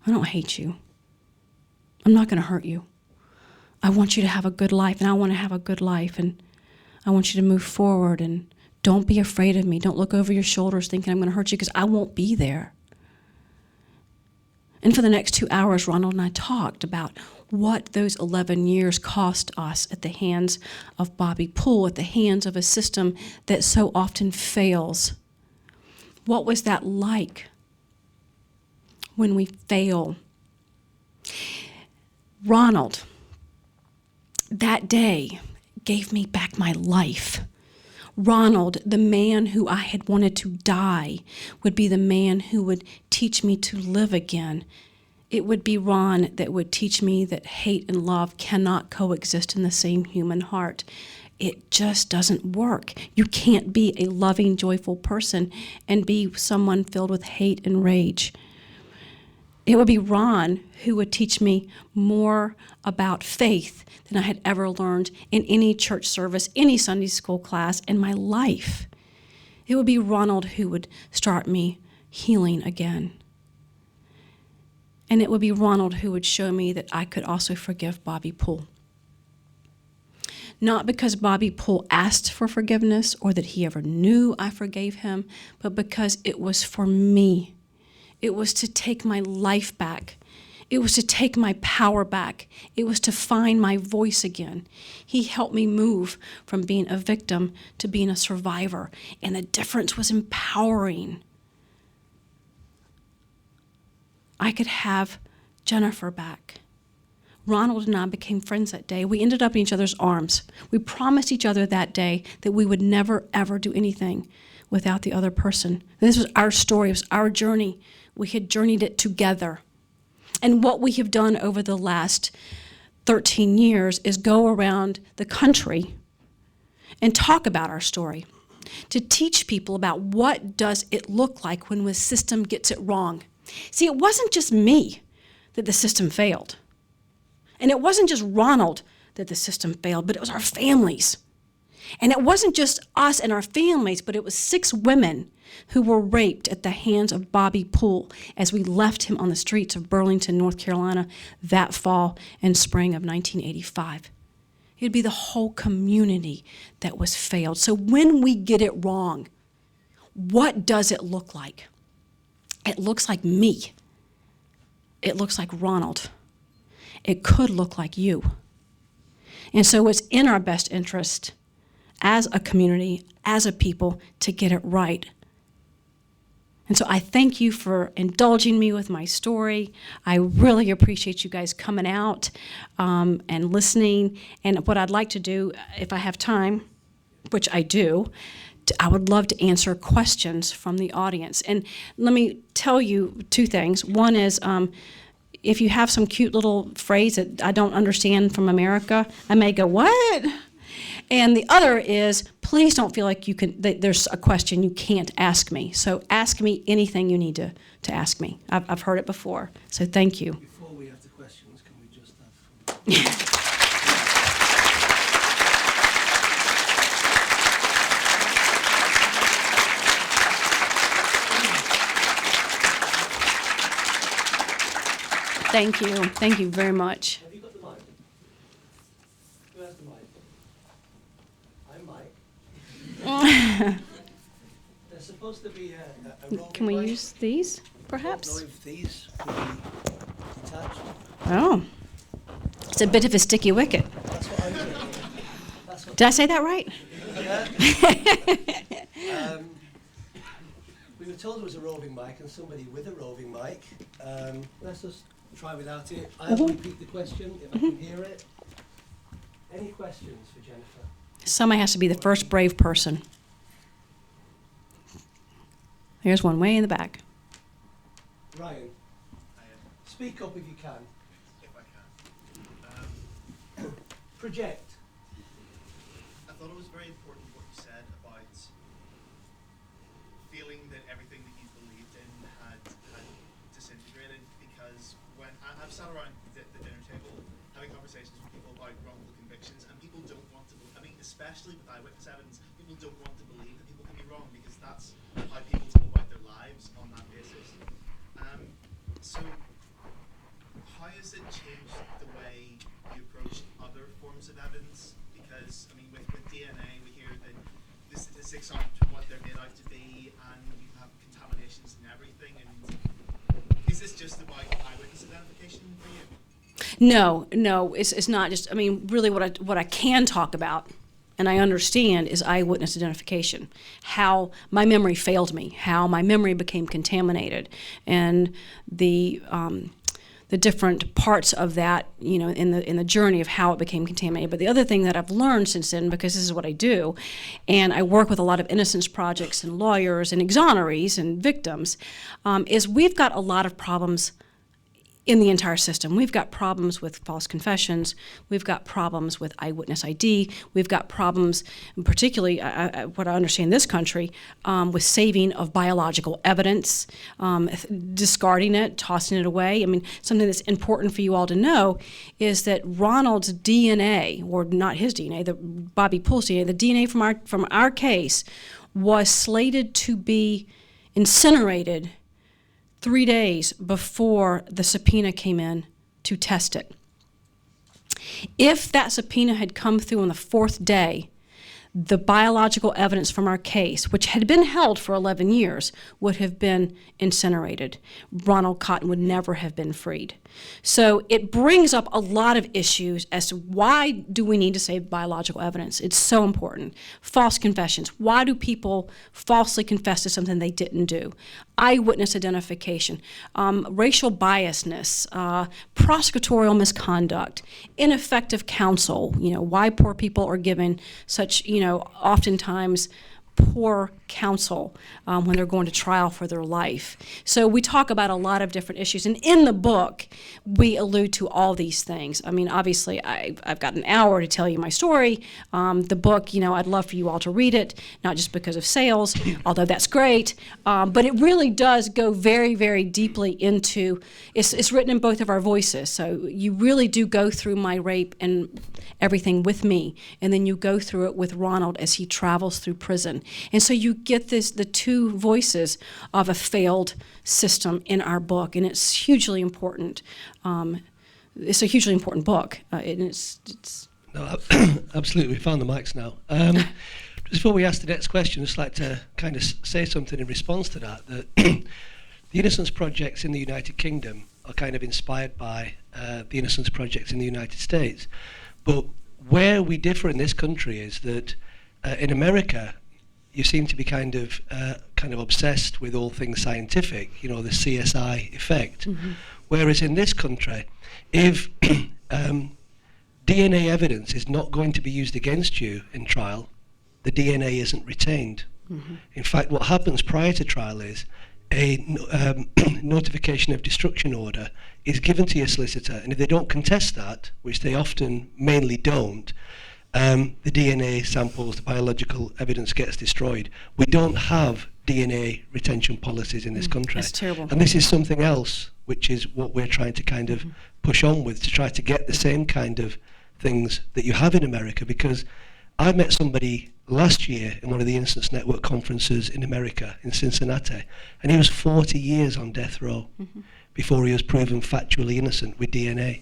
I don't hate you. I'm not going to hurt you. I want you to have a good life, and I want to have a good life, and I want you to move forward, and don't be afraid of me. Don't look over your shoulders thinking I'm going to hurt you, because I won't be there. And for the next 2 hours, Ronald and I talked about what those 11 years cost us at the hands of Bobby Poole, at the hands of a system that so often fails. What was that like when we fail? Ronald, that day, gave me back my life. Ronald, the man who I had wanted to die, would be the man who would teach me to live again. It would be Ron that would teach me that hate and love cannot coexist in the same human heart. It just doesn't work. You can't be a loving, joyful person and be someone filled with hate and rage. It would be Ron who would teach me more about faith than I had ever learned in any church service, any Sunday school class in my life. It would be Ronald who would start me healing again. And it would be Ronald who would show me that I could also forgive Bobby Poole. Not because Bobby Poole asked for forgiveness or that he ever knew I forgave him, but because it was for me. It was to take my life back. It was to take my power back. It was to find my voice again. He helped me move from being a victim to being a survivor, and the difference was empowering. I could have Jennifer back. Ronald and I became friends that day. We ended up in each other's arms. We promised each other that day that we would never, ever do anything without the other person. And this was our story. It was our journey. We had journeyed it together. And what we have done over the last 13 years is go around the country and talk about our story, to teach people about what does it look like when the system gets it wrong. See, it wasn't just me that the system failed. And it wasn't just Ronald that the system failed, but it was our families. And it wasn't just us and our families, but it was 6 women who were raped at the hands of Bobby Poole as we left him on the streets of Burlington, North Carolina, that fall and spring of 1985. It'd be the whole community that was failed. So when we get it wrong, what does it look like? It looks like me. It looks like Ronald. It could look like you. And so it's in our best interest as a community, as a people, to get it right. And so I thank you for indulging me with my story. I really appreciate you guys coming out and listening. And what I'd like to do, if I have time, which I do, I would love to answer questions from the audience. And let me tell you 2 things. One is, if you have some cute little phrase that I don't understand from America, I may go, what? And the other is, please don't feel like there's a question you can't ask me. So ask me anything you need to ask me. I've heard it before. So thank you. Before we have the questions, can we just have Thank you. Thank you very much. Have you got the mic? Who has the mic? I'm Mike. There's supposed to be a roving Can we mic. use these, I don't perhaps? know if these could be detached. Oh. It's a bit of a sticky wicket. That's what I'm doing. That's what Did I say that right? we were told there was a roving mic and somebody with a roving mic. Let's just try without it. I'll repeat the question if I can hear it. Any questions for Jennifer? Somebody has to be the first brave person. Here's one way in the back. Ryan, speak up if you can. If I can. Project. I thought it was very important what you said about feeling that everything that you believed in had disintegrated, because when I've sat around the dinner table having conversations with people about wrongful convictions, and people don't want to believe, I mean, especially with eyewitness evidence, people don't want to believe that people can be wrong, because that's how people go about their lives on that basis. So how has it changed the way you approach other forms of evidence? Because, I mean, with DNA, we hear that the statistics aren't what they're made out to be, and you have contaminations and everything. And is this just about eyewitness identification for you? No, it's not just, I mean, really what I can talk about and I understand is eyewitness identification, how my memory failed me, how my memory became contaminated, and the different parts of that, you know, in the journey of how it became contaminated. But the other thing that I've learned since then, because this is what I do, and I work with a lot of innocence projects and lawyers and exonerees and victims, is we've got a lot of problems in the entire system. We've got problems with false confessions. We've got problems with eyewitness ID. We've got problems, particularly what I understand in this country, with saving of biological evidence, discarding it, tossing it away. I mean, something that's important for you all to know is that Ronald's DNA, or not his DNA, the Bobby Poole's DNA, the DNA from our case was slated to be incinerated 3 days before the subpoena came in to test it. If that subpoena had come through on the 4th day, the biological evidence from our case, which had been held for 11 years, would have been incinerated. Ronald Cotton would never have been freed. So it brings up a lot of issues as to why do we need to save biological evidence. It's so important. False confessions. Why do people falsely confess to something they didn't do? Eyewitness identification, racial biasness, prosecutorial misconduct, ineffective counsel, you know, why poor people are given such, you know, oftentimes poor counsel when they're going to trial for their life. So we talk about a lot of different issues, and in the book we allude to all these things. I mean, obviously I've got an hour to tell you my story. The book, you know, I'd love for you all to read it, not just because of sales, although that's great, but it really does go very, very deeply into, it's written in both of our voices, so you really do go through my rape and everything with me, and then you go through it with Ronald as he travels through prison. And so you get the two voices of a failed system in our book, and it's hugely important. It's a hugely important book. And it's No, absolutely. We found the mics now. Just before we ask the next question, I'd just like to kind of say something in response to that. That the Innocence Projects in the United Kingdom are kind of inspired by the Innocence Projects in the United States. But where we differ in this country is that in America, you seem to be kind of obsessed with all things scientific, you know, the CSI effect. Mm-hmm. Whereas in this country, if DNA evidence is not going to be used against you in trial, the DNA isn't retained. Mm-hmm. In fact, what happens prior to trial is a notification of destruction order is given to your solicitor, and if they don't contest that, which they often mainly don't, the DNA samples, the biological evidence gets destroyed. We don't have DNA retention policies in this country. That's terrible. And this is something else, which is what we're trying to kind of push on with, to try to get the same kind of things that you have in America, because I met somebody last year in one of the Innocence Network conferences in America, in Cincinnati, and he was 40 years on death row before he was proven factually innocent with DNA.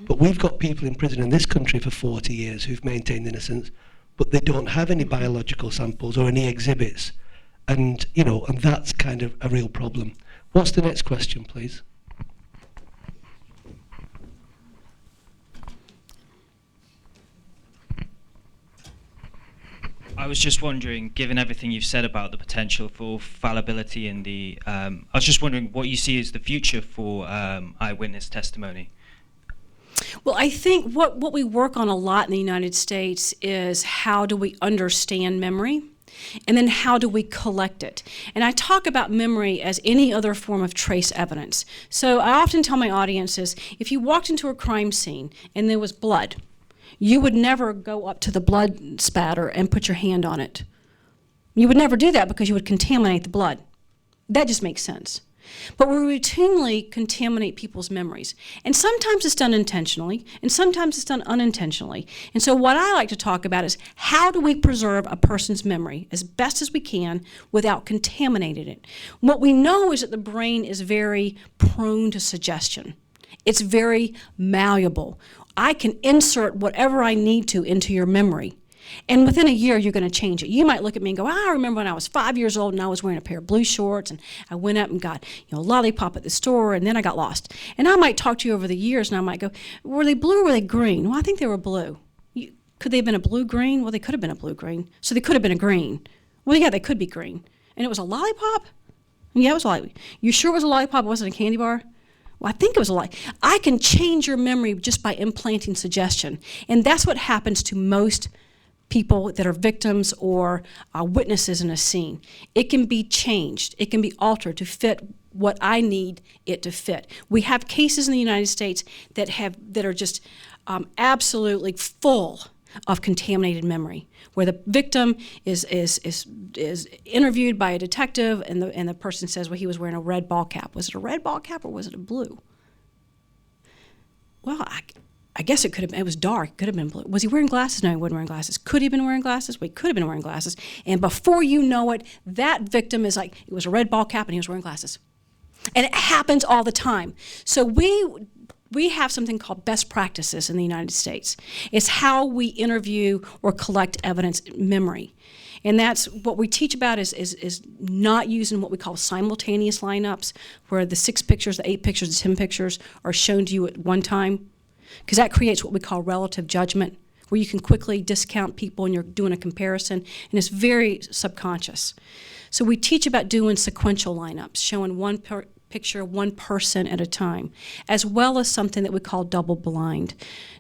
But we've got people in prison in this country for 40 years who've maintained innocence, but they don't have any biological samples or any exhibits. And, you know, and that's kind of a real problem. What's the next question, please? I was just wondering, given everything you've said about the potential for fallibility in the, I was just wondering what you see as the future for eyewitness testimony. Well, I think what we work on a lot in the United States is how do we understand memory, and then how do we collect it? And I talk about memory as any other form of trace evidence. So I often tell my audiences, if you walked into a crime scene and there was blood, you would never go up to the blood spatter and put your hand on it. You would never do that because you would contaminate the blood. That just makes sense. But we routinely contaminate people's memories. And sometimes it's done intentionally, and sometimes it's done unintentionally. And so what I like to talk about is how do we preserve a person's memory as best as we can without contaminating it? What we know is that the brain is very prone to suggestion. It's very malleable. I can insert whatever I need to into your memory. And within a year, you're going to change it. You might look at me and go, I remember when I was 5 years old and I was wearing a pair of blue shorts and I went up and got, a lollipop at the store and then I got lost. And I might talk to you over the years and I might go, were they blue or were they green? Well, I think they were blue. Could they have been a blue-green? Well, they could have been a blue-green. So they could have been a green. Well, yeah, they could be green. And it was a lollipop? Yeah, it was a lollipop. You sure it was a lollipop? It wasn't a candy bar? Well, I think it was a lie. I can change your memory just by implanting suggestion. And that's what happens to most people that are victims or witnesses in a scene. It can be changed. It can be altered to fit what I need it to fit. We have cases in the United States that are just absolutely full of contaminated memory, where the victim is interviewed by a detective, and the person says, well, he was wearing a red ball cap. Was it a red ball cap or was it a blue? Well, I guess it was dark. It could have been blue. Was he wearing glasses? No, he wasn't wearing glasses. Could he have been wearing glasses? Well, he could have been wearing glasses. And before you know it, that victim is like, it was a red ball cap and he was wearing glasses. And it happens all the time. So we have something called best practices in the United States. It's how we interview or collect evidence memory. And that's what we teach about is not using what we call simultaneous lineups, where the 6 pictures, the 8 pictures, the 10 pictures are shown to you at one time, because that creates what we call relative judgment, where you can quickly discount people and you're doing a comparison, and it's very subconscious. So we teach about doing sequential lineups, showing one picture, one person at a time, as well as something that we call double blind.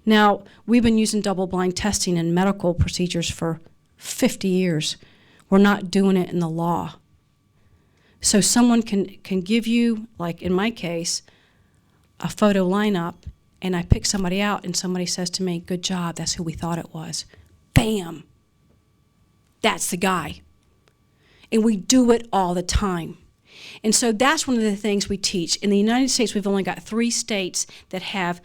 Now, we've been using double blind testing in medical procedures for 50 years. We're not doing it in the law. So someone can give you, like in my case, a photo lineup, and I pick somebody out and somebody says to me, good job, that's who we thought it was. Bam! That's the guy. And we do it all the time. And so that's one of the things we teach. In the United States, we've only got 3 states that have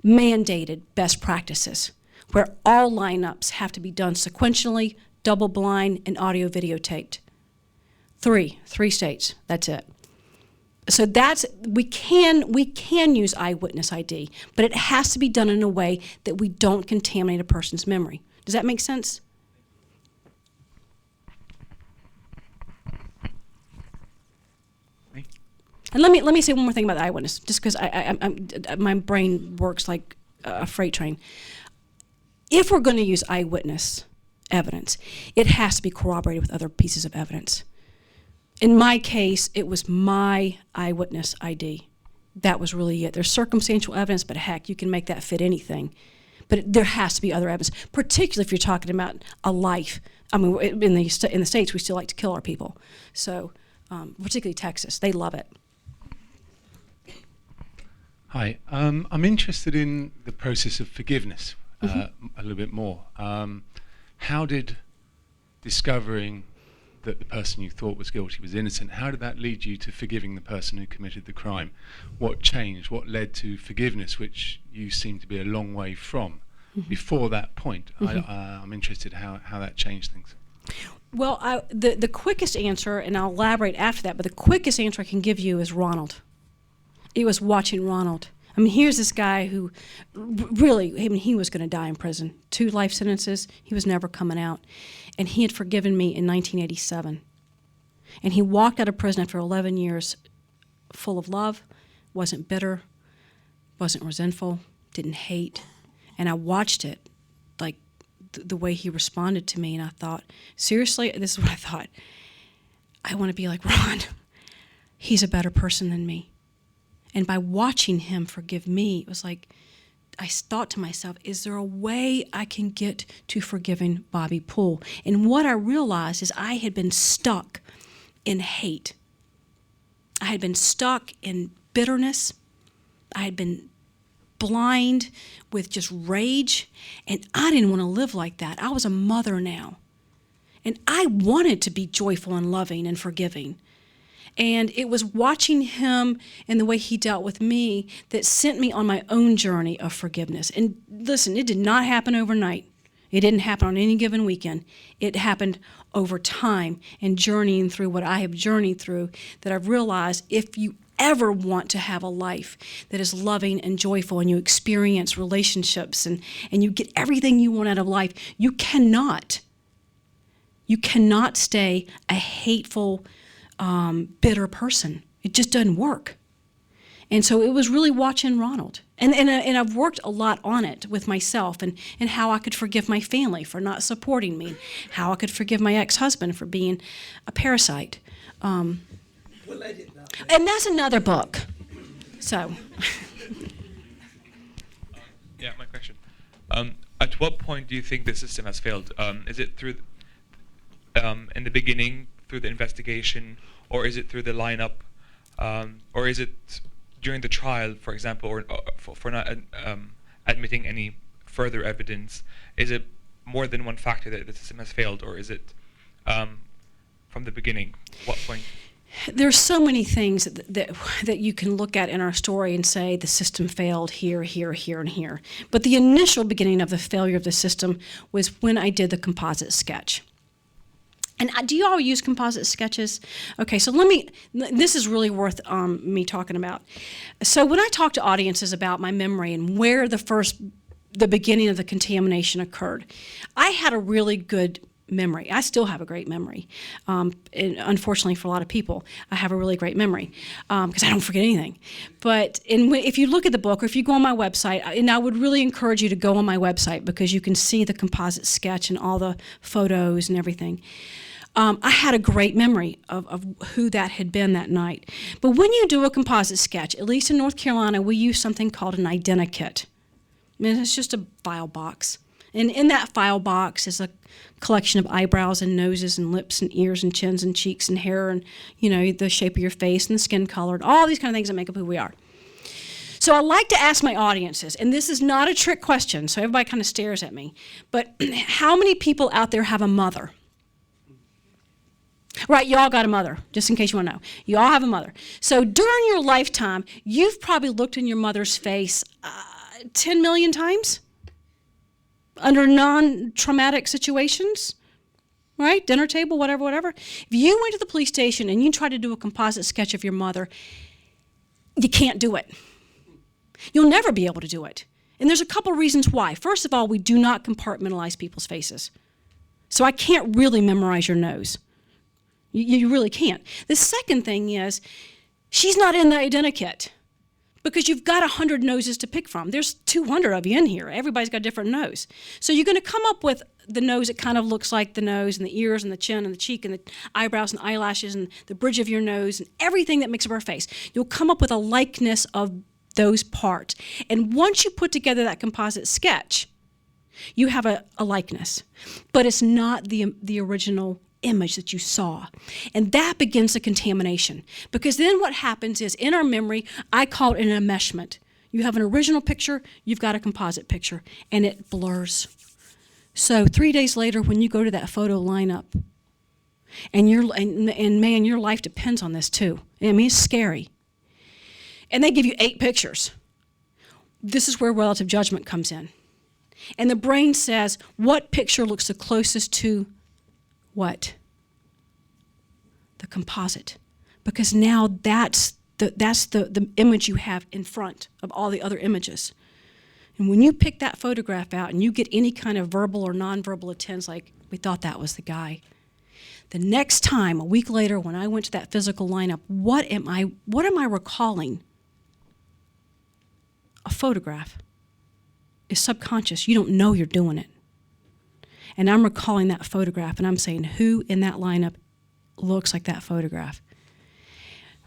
mandated best practices, where all lineups have to be done sequentially, double blind, and audio videotaped. 3 states, that's it. So we can use eyewitness ID, but it has to be done in a way that we don't contaminate a person's memory. Does that make sense? And let me say one more thing about the eyewitness, just because my brain works like a freight train. If we're going to use eyewitness evidence, it has to be corroborated with other pieces of evidence. In my case, it was my eyewitness ID. That was really it. There's circumstantial evidence, but heck, you can make that fit anything. But there has to be other evidence, particularly if you're talking about a life. I mean, in the States, we still like to kill our people. So, particularly Texas, they love it. Hi, I'm interested in the process of forgiveness a little bit more. How did discovering that the person you thought was guilty was innocent, how did that lead you to forgiving the person who committed the crime? What changed? What led to forgiveness, which you seem to be a long way from? before that point. I'm interested how that changed things. Well, the quickest answer, and I'll elaborate after that, but the quickest answer I can give you is Ronald. It was watching Ronald. I mean, here's this guy who really, I mean, he was going to die in prison. 2 life sentences, he was never coming out. And he had forgiven me in 1987. And he walked out of prison after 11 years full of love, wasn't bitter, wasn't resentful, didn't hate. And I watched it, like the way he responded to me, and I thought, seriously, this is what I thought. I want to be like Ron. He's a better person than me. And by watching him forgive me, it was like, I thought to myself, is there a way I can get to forgiving Bobby Poole? And what I realized is I had been stuck in hate. I had been stuck in bitterness. I had been blind with just rage, and I didn't want to live like that. I was a mother now, and I wanted to be joyful and loving and forgiving. And it was watching him and the way he dealt with me that sent me on my own journey of forgiveness. And listen, it did not happen overnight. It didn't happen on any given weekend. It happened over time and journeying through what I have journeyed through, that I've realized if you ever want to have a life that is loving and joyful, and you experience relationships and you get everything you want out of life, you cannot stay a hateful, bitter person. It just doesn't work. And so it was really watching Ronald. And I've worked a lot on it with myself, and how I could forgive my family for not supporting me, how I could forgive my ex-husband for being a parasite. And that's another book. So. Yeah, my question. At what point do you think the system has failed? Is it through, in the beginning, through the investigation, or is it through the lineup, or is it during the trial, for example, or for not admitting any further evidence? Is it more than one factor that the system has failed, or is it from the beginning? What point? There's so many things that you can look at in our story and say the system failed here, here, here, and here. But the initial beginning of the failure of the system was when I did the composite sketch. And do you all use composite sketches? Okay, so this is really worth me talking about. So when I talk to audiences about my memory and where the beginning of the contamination occurred, I had a really good memory. I still have a great memory. And unfortunately for a lot of people, I have a really great memory because I don't forget anything. But if you look at the book, or if you go on my website, and I would really encourage you to go on my website because you can see the composite sketch and all the photos and everything. I had a great memory of who that had been that night. But when you do a composite sketch, at least in North Carolina, we use something called an identikit. I mean, it's just a file box. And in that file box is a collection of eyebrows and noses and lips and ears and chins and cheeks and hair and, the shape of your face and the skin color and all these kind of things that make up who we are. So I like to ask my audiences, and this is not a trick question, so everybody kind of stares at me, but how many people out there have a mother? Right, you all got a mother, just in case you want to know. You all have a mother. So during your lifetime, you've probably looked in your mother's face 10 million times under non-traumatic situations, right? Dinner table, whatever. If you went to the police station and you tried to do a composite sketch of your mother, you can't do it. You'll never be able to do it. And there's a couple reasons why. First of all, we do not compartmentalize people's faces. So I can't really memorize your nose. You really can't. The second thing is, she's not in the identikit because you've got 100 noses to pick from. There's 200 of you in here. Everybody's got a different nose. So you're going to come up with the nose that kind of looks like the nose, and the ears, and the chin, and the cheek, and the eyebrows, and eyelashes, and the bridge of your nose, and everything that makes up our face. You'll come up with a likeness of those parts. And once you put together that composite sketch, you have a likeness. But it's not the original image that you saw. And that begins the contamination. Because then what happens is, in our memory, I call it an enmeshment. You have an original picture, you've got a composite picture, and it blurs. So 3 days later, when you go to that photo lineup, and man, your life depends on this too. I mean, it's scary. And they give you 8 pictures. This is where relative judgment comes in. And the brain says, what picture looks the closest to what? The composite. Because now that's the image you have in front of all the other images. And when you pick that photograph out and you get any kind of verbal or nonverbal attempts, like, we thought that was the guy. The next time, a week later, when I went to that physical lineup, what am I recalling? A photograph is subconscious. You don't know you're doing it. And I'm recalling that photograph, and I'm saying, who in that lineup looks like that photograph?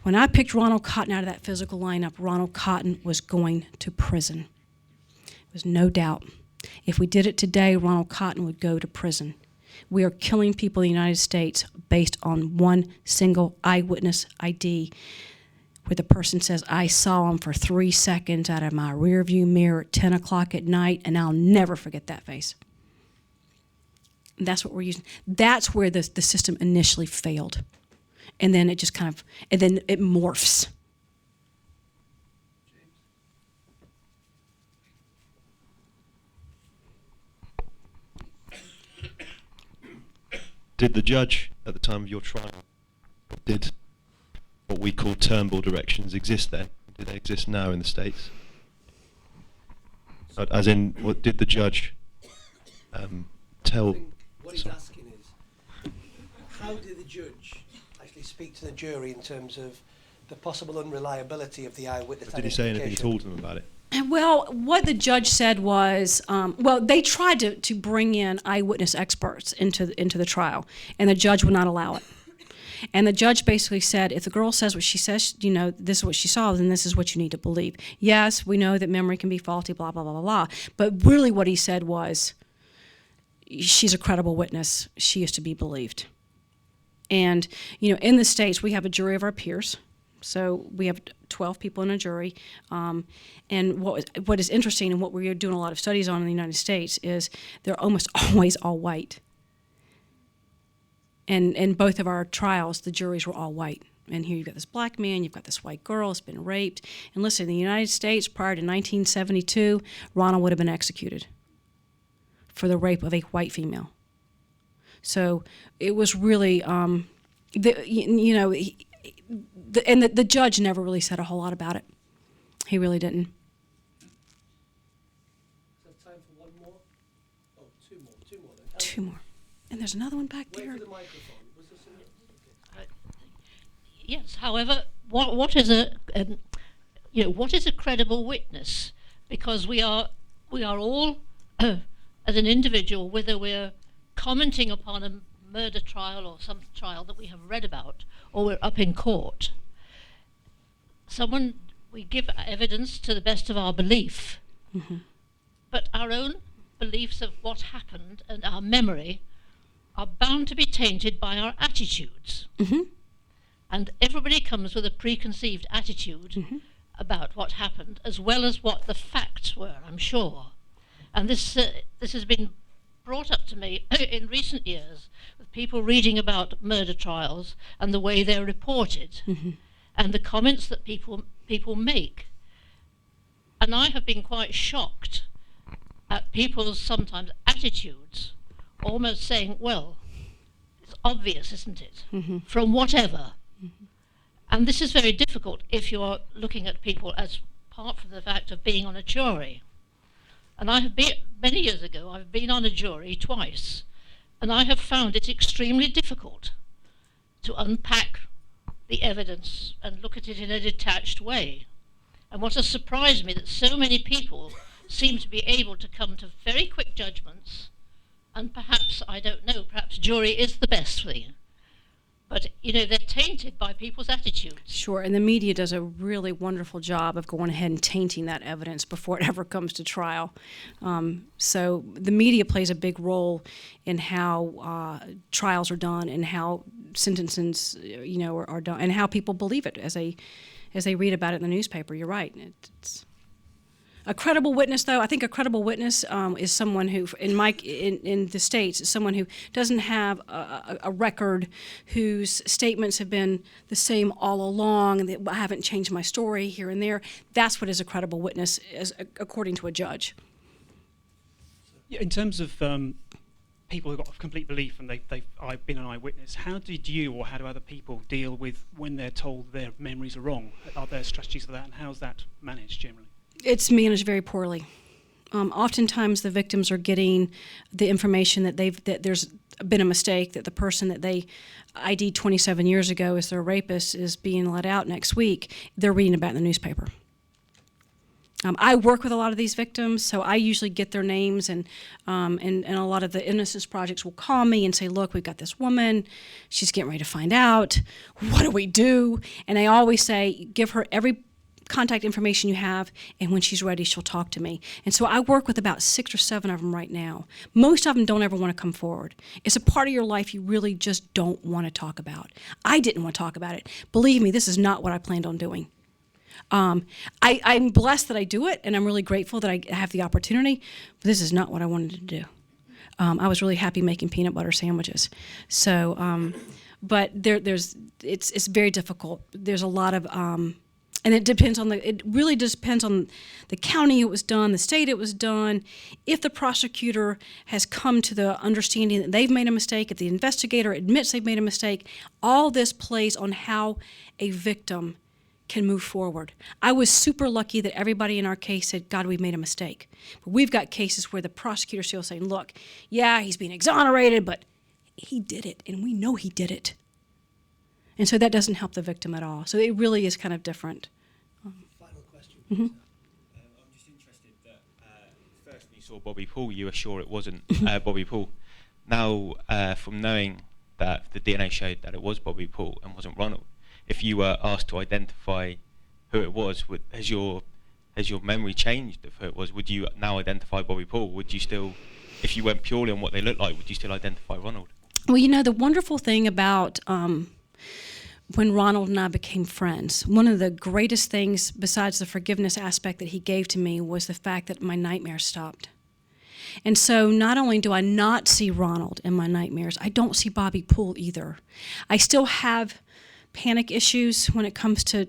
When I picked Ronald Cotton out of that physical lineup, Ronald Cotton was going to prison. There was no doubt. If we did it today, Ronald Cotton would go to prison. We are killing people in the United States based on one single eyewitness ID, where the person says, I saw him for 3 seconds out of my rearview mirror at 10 o'clock at night, and I'll never forget that face. And that's what we're using. That's where the system initially failed. And then it just kind of, and then it morphs. Did the judge at the time of your trial, did what we call Turnbull directions exist then? Do they exist now in the States? As in, what did the judge tell? What he's asking is, how did the judge actually speak to the jury in terms of the possible unreliability of the eyewitness Did he say anything at all to them about it? Well, what the judge said was, they tried to bring in eyewitness experts into the trial, and the judge would not allow it. And the judge basically said, if the girl says what she says, this is what she saw, then this is what you need to believe. Yes, we know that memory can be faulty, blah, blah, blah, blah, blah. But really what he said was, she's a credible witness. She is to be believed. And, in the States, we have a jury of our peers. So we have 12 people in a jury. And what is interesting and what we're doing a lot of studies on in the United States is they're almost always all white. And in both of our trials, the juries were all white. And here you've got this black man, you've got this white girl who's been raped. And listen, in the United States, prior to 1972, Ronald would have been executed for the rape of a white female. So it was really, the judge never really said a whole lot about it. He really didn't. Is there time for one more? Oh, two more then. Two more. And there's another one back there. Wait for the microphone. Was there some? Okay. Yes. However, what is a credible witness? Because we are all, as an individual, whether we're commenting upon a murder trial or some trial that we have read about, or we're up in court, we give evidence to the best of our belief, but our own beliefs of what happened and our memory are bound to be tainted by our attitudes. And everybody comes with a preconceived attitude about what happened, as well as what the facts were, I'm sure. And this has been brought up to me in recent years with people reading about murder trials and the way they're reported and the comments that people make. And I have been quite shocked at people's sometimes attitudes, almost saying, well, it's obvious, isn't it, from whatever. And this is very difficult if you're looking at people as apart from the fact of being on a jury. And I have been, many years ago, I've been on a jury twice, and I have found it extremely difficult to unpack the evidence and look at it in a detached way. And what has surprised me that so many people seem to be able to come to very quick judgments, and perhaps, I don't know, perhaps jury is the best thing. But, they're tainted by people's attitudes. Sure, and the media does a really wonderful job of going ahead and tainting that evidence before it ever comes to trial. So the media plays a big role in how trials are done and how sentences, are done, and how people believe it as they read about it in the newspaper. You're right. It's a credible witness, though. I think a credible witness is someone who, in the States, is someone who doesn't have a record, whose statements have been the same all along, and I haven't changed my story here and there. That's what is a credible witness, according to a judge. Yeah, in terms of people who've got a complete belief and I've been an eyewitness, how did you or how do other people deal with when they're told their memories are wrong? Are there strategies for that, and how's that managed generally? It's managed very poorly. Oftentimes the victims are getting the information that there's been a mistake, that the person that they ID'd 27 years ago as their rapist is being let out next week. They're reading about it in the newspaper. I work with a lot of these victims, so I usually get their names, and a lot of the Innocence Projects will call me and say, look, we've got this woman, she's getting ready to find out, what do we do? And I always say, give her every contact information you have, and when she's ready, she'll talk to me. And so I work with about 6 or 7 of them right now. Most of them don't ever want to come forward. It's a part of your life you really just don't want to talk about. I didn't want to talk about it. Believe me, this is not what I planned on doing. I'm blessed that I do it, and I'm really grateful that I have the opportunity, but this is not what I wanted to do. I was really happy making peanut butter sandwiches. So, but it's very difficult. There's a lot of, and it really depends on the county it was done, the state it was done. If the prosecutor has come to the understanding that they've made a mistake, if the investigator admits they've made a mistake, all this plays on how a victim can move forward. I was super lucky that everybody in our case said, God, we've made a mistake. But we've got cases where the prosecutor's still saying, look, yeah, he's being exonerated, but he did it, and we know he did it. And so that doesn't help the victim at all. So it really is kind of different. Final question. Mm-hmm. I'm just interested that first when you saw Bobby Poole, you were sure it wasn't Bobby Poole. Now, from knowing that the DNA showed that it was Bobby Poole and wasn't Ronald, if you were asked to identify who it was, has your memory changed of who it was? Would you now identify Bobby Poole? Would you still, if you went purely on what they looked like, would you still identify Ronald? Well, you know, the wonderful thing about when Ronald and I became friends, one of the greatest things besides the forgiveness aspect that he gave to me was the fact that my nightmares stopped. And so not only do I not see Ronald in my nightmares, I don't see Bobby Poole either. I still have panic issues when it comes to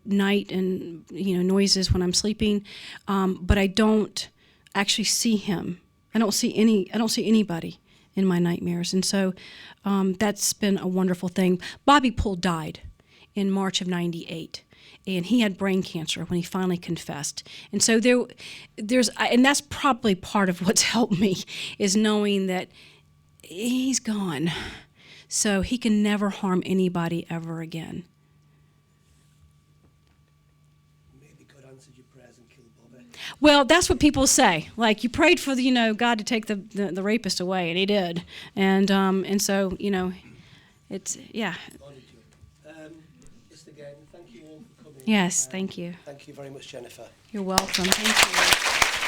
night and noises when I'm sleeping, but I don't actually see him. I don't see anybody in my nightmares, and so that's been a wonderful thing. Bobby Poole died in March of '98, and he had brain cancer when he finally confessed. And so and that's probably part of what's helped me, is knowing that he's gone. So he can never harm anybody ever again. Maybe God answered your prayers and killed Bobby. Well, that's what people say. Like, you prayed for God to take the rapist away, and he did. And so it's yeah. Just again, thank you all for coming. Yes, thank you. Thank you very much, Jennifer. You're welcome. Thank you.